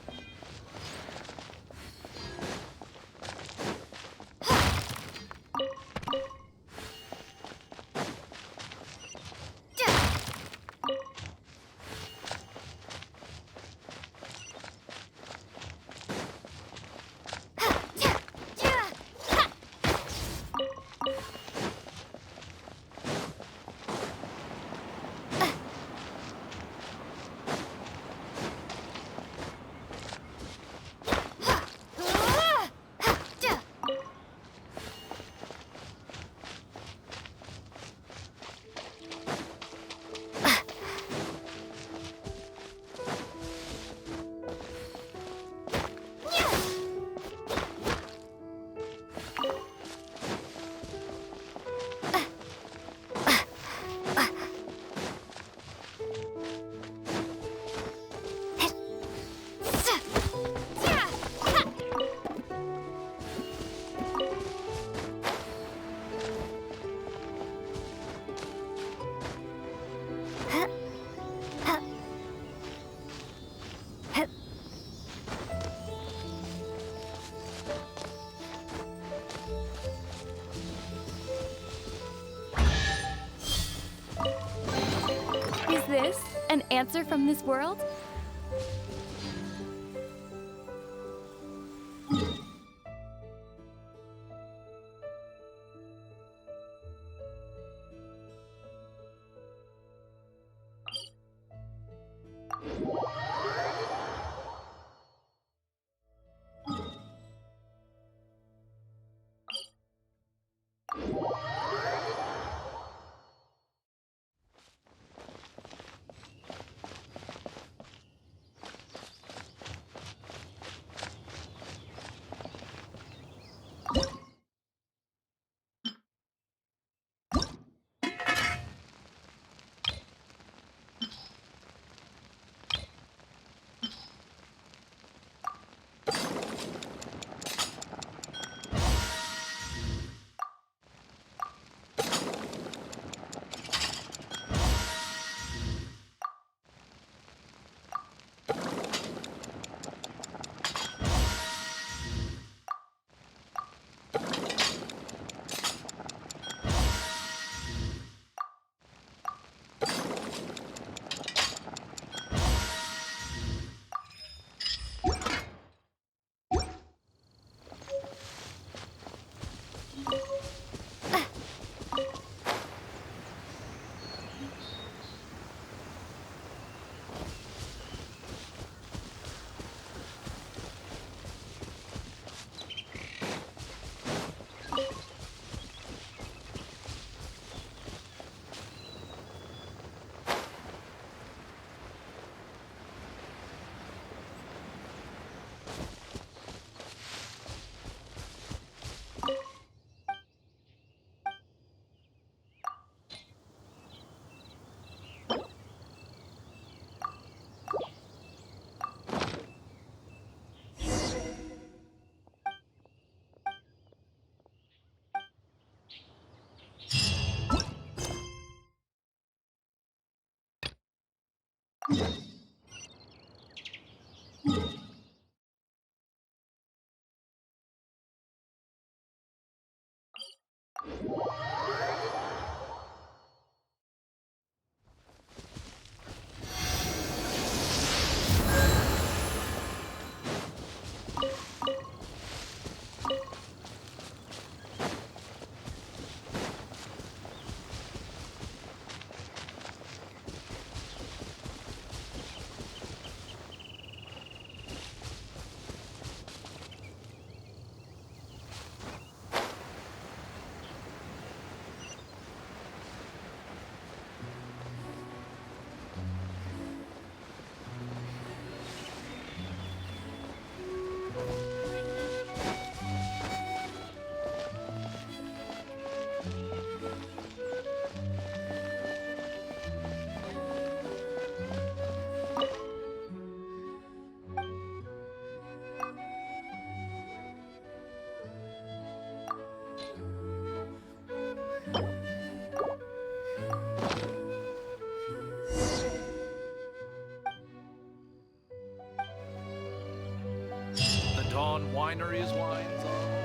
answer from this world? The Dawn Winery's wines are all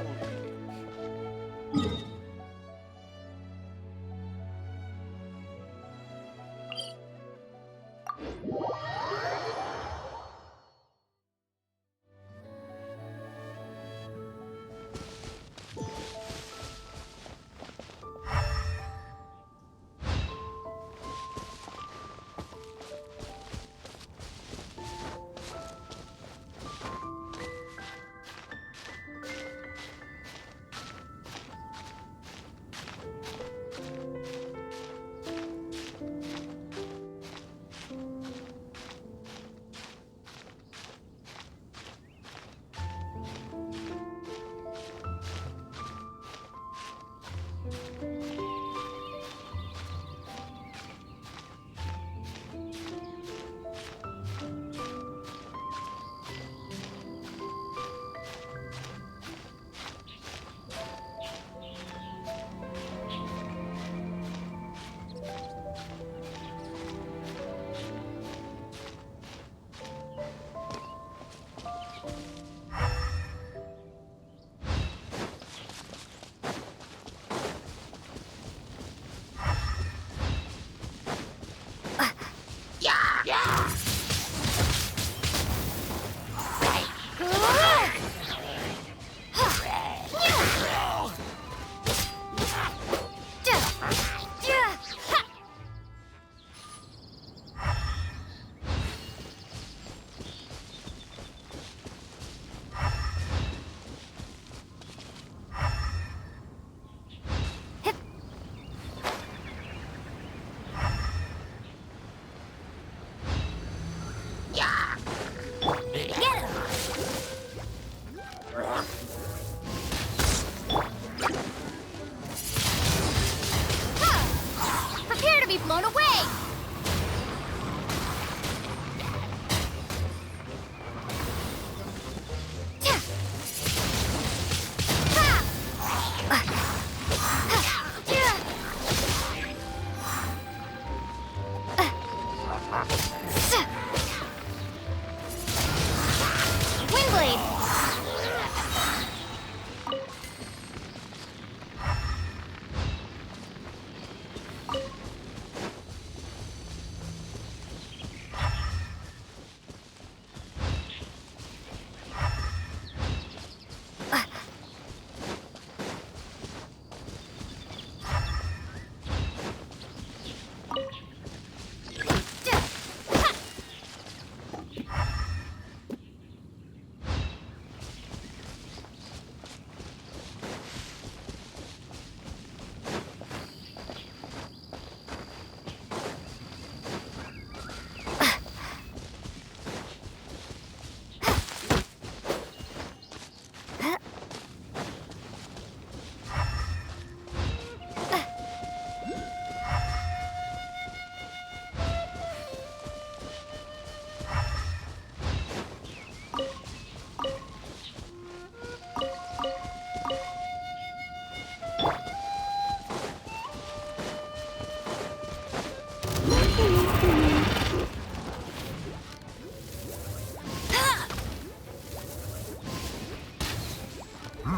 Be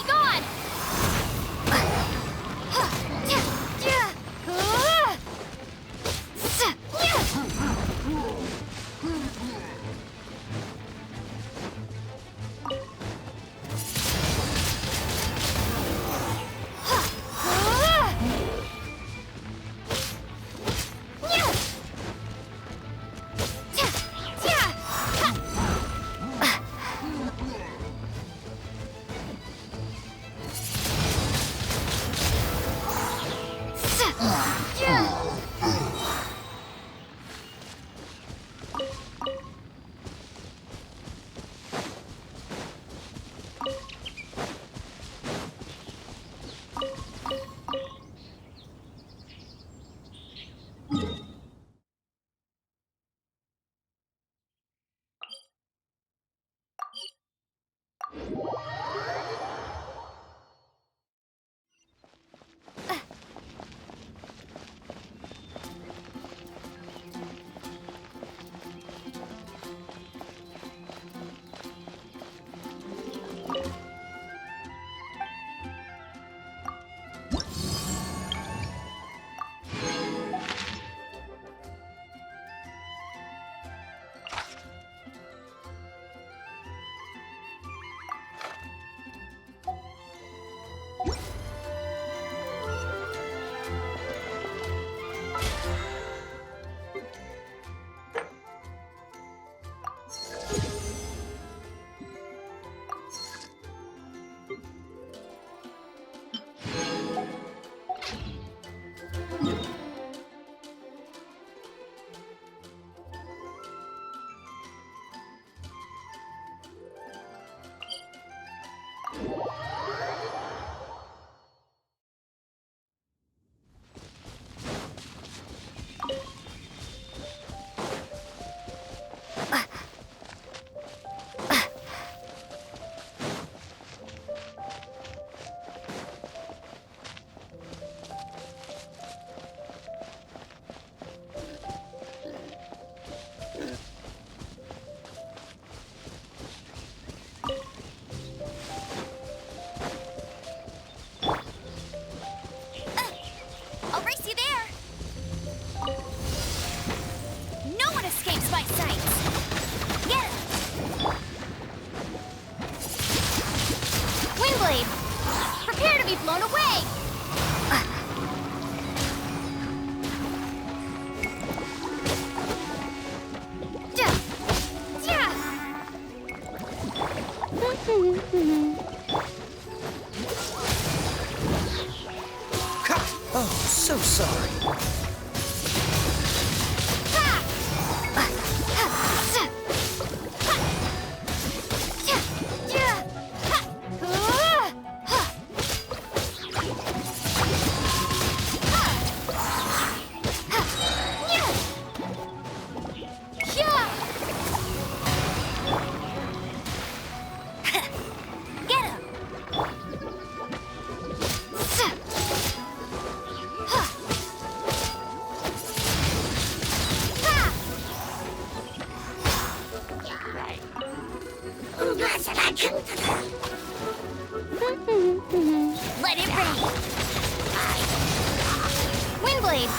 gone! Oh, so sorry. Let it rain. Windblade.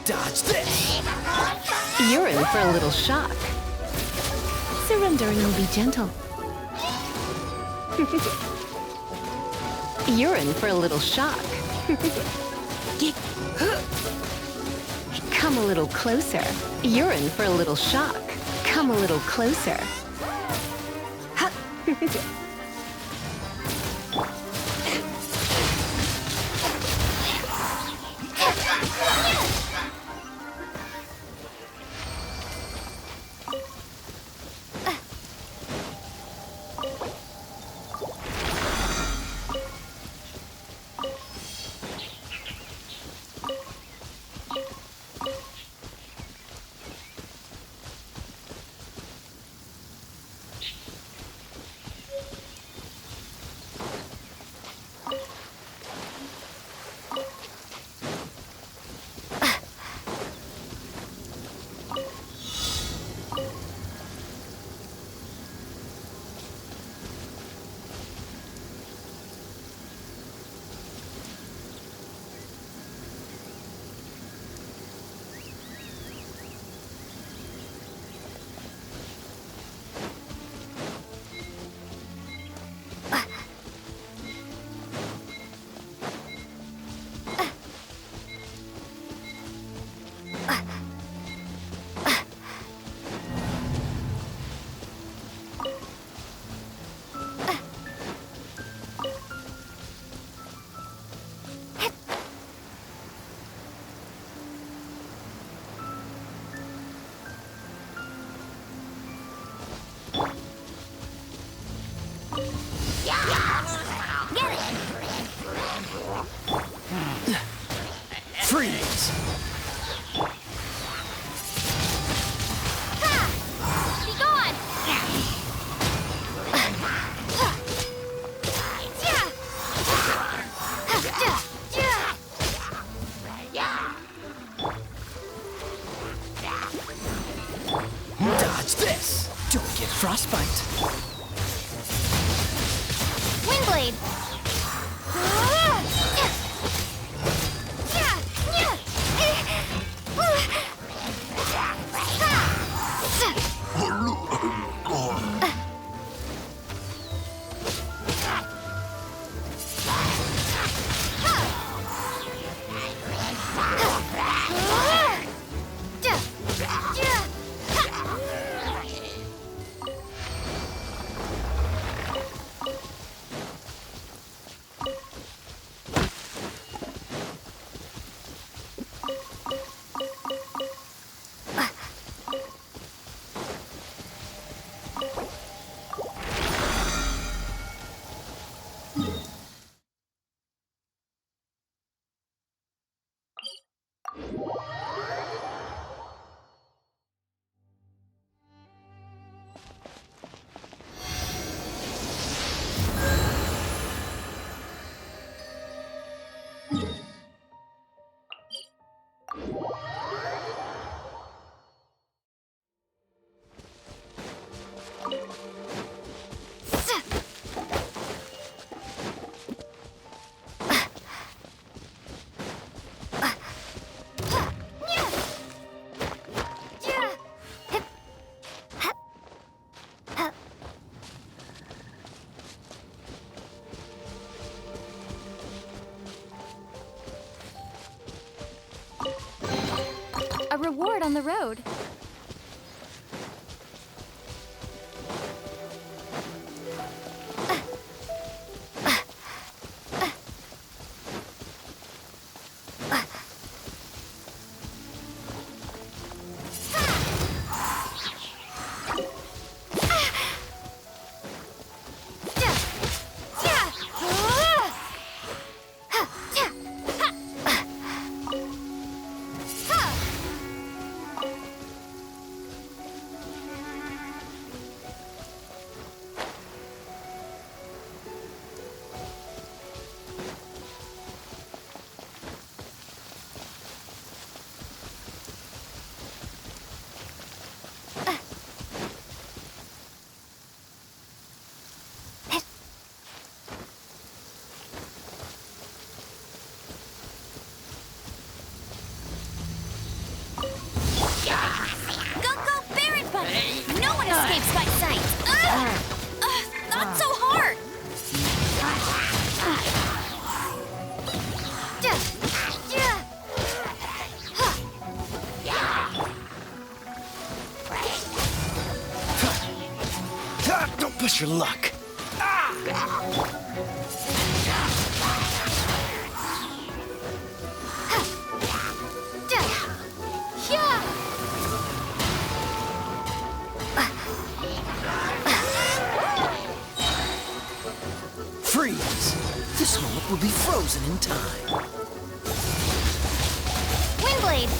Dodge this! You're in for a little shock. Surrendering will be gentle. You're in for a little shock. Come a little closer. You're in for a little shock. Come a little closer. Windblade. A reward on the road. Escapes by sight. Not so hard. Don't push your luck. Freeze! This moment will be frozen in time. Windblade.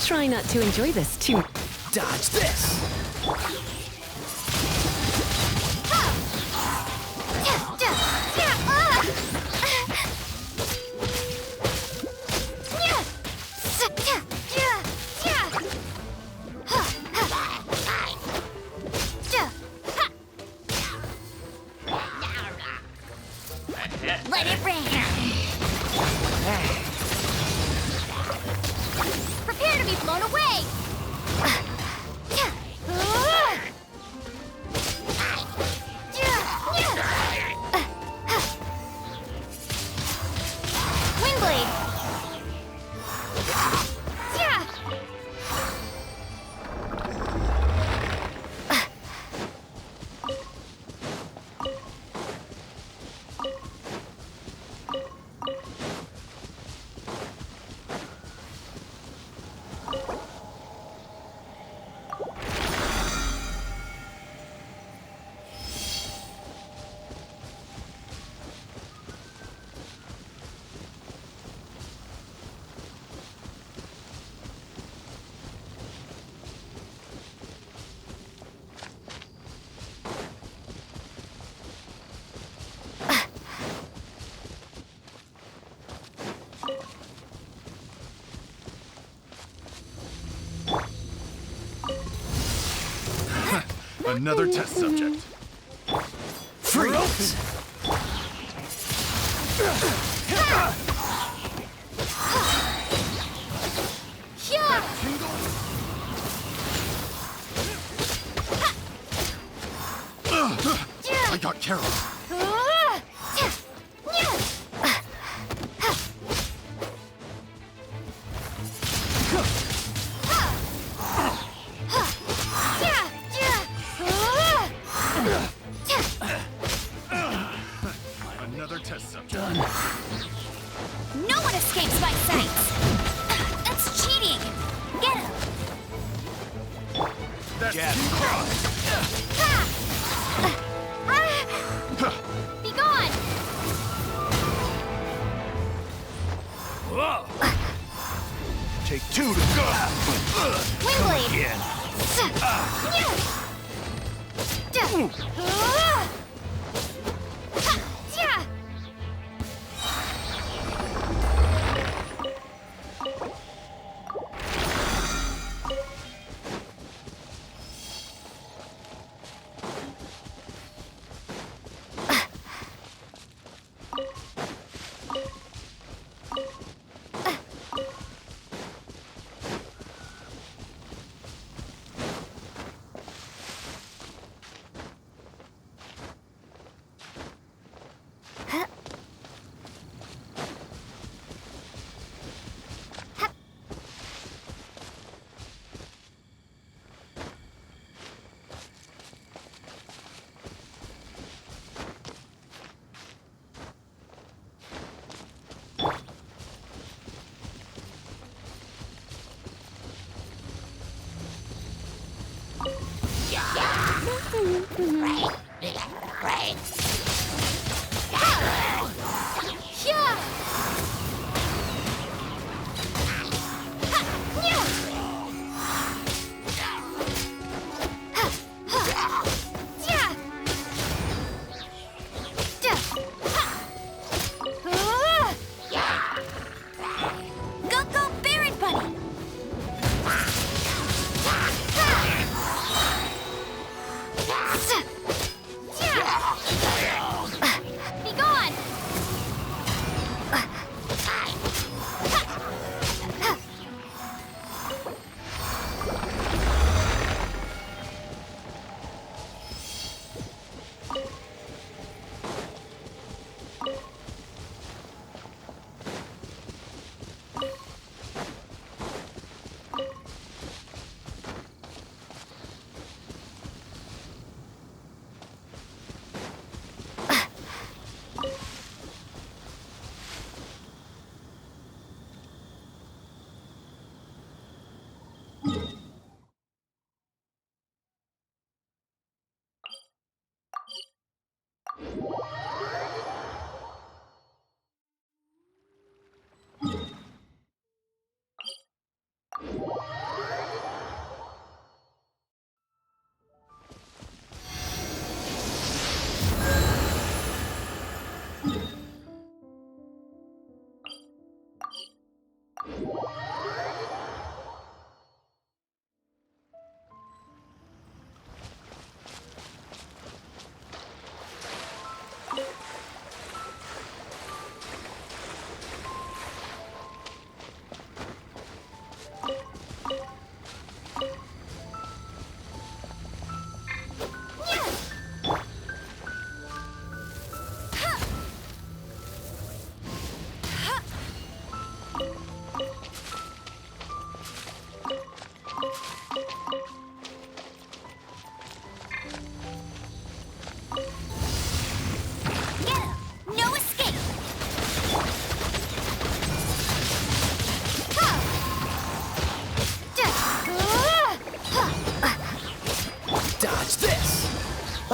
Try not to enjoy this too. Dodge this! Let it rain. Another test subject. Freeze! I got Carol. Another test subject. No one escapes my sights! That's cheating! Get him! That's Be gone! Take two to go. Windblade! Again.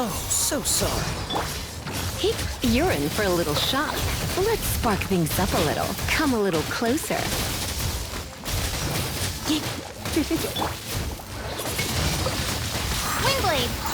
Oh, so sorry. Hey, you're in for a little shock. Let's spark things up a little. Come a little closer. Windblade!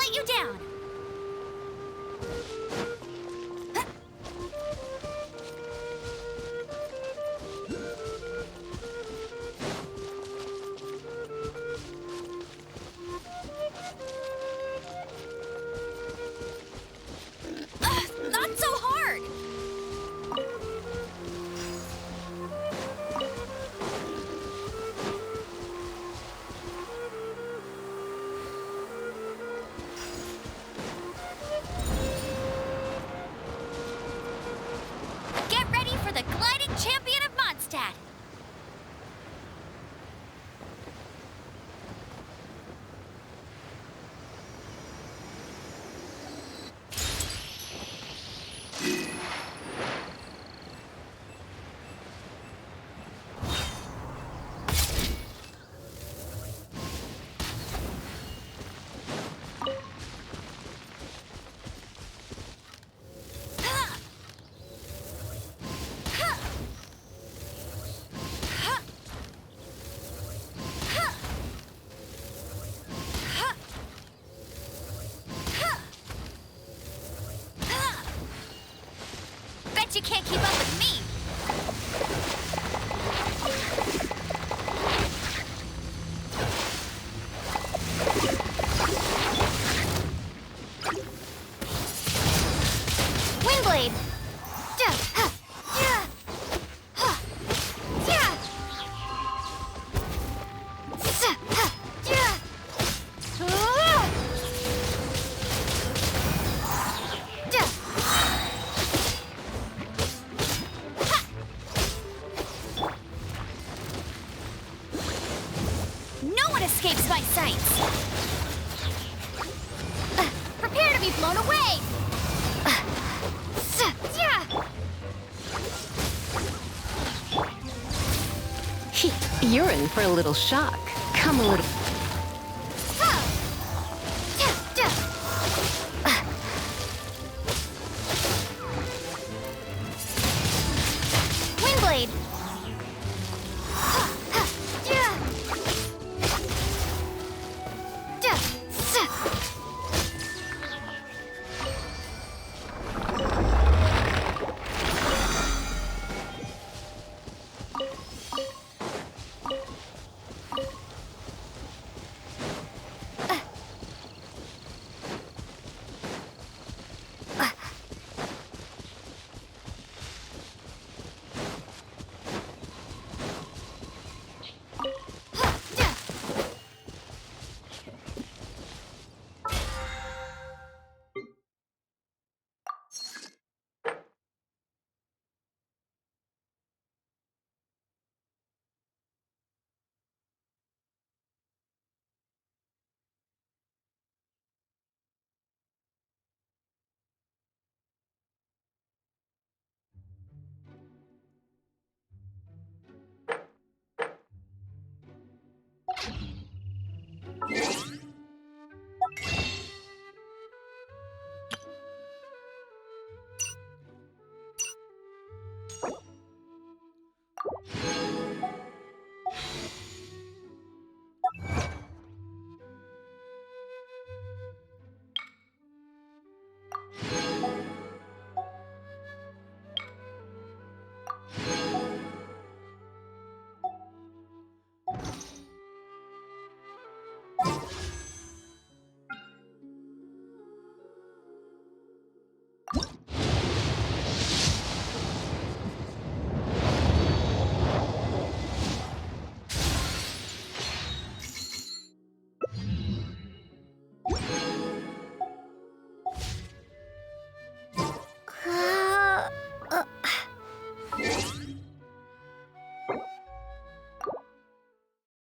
let you down. Not so hard! Get ready for the gliding champion of Mondstadt! Bet you can't keep up with me! Windblade! No one escapes my sights! Prepare to be blown away! You're in for a little shock. Come a little...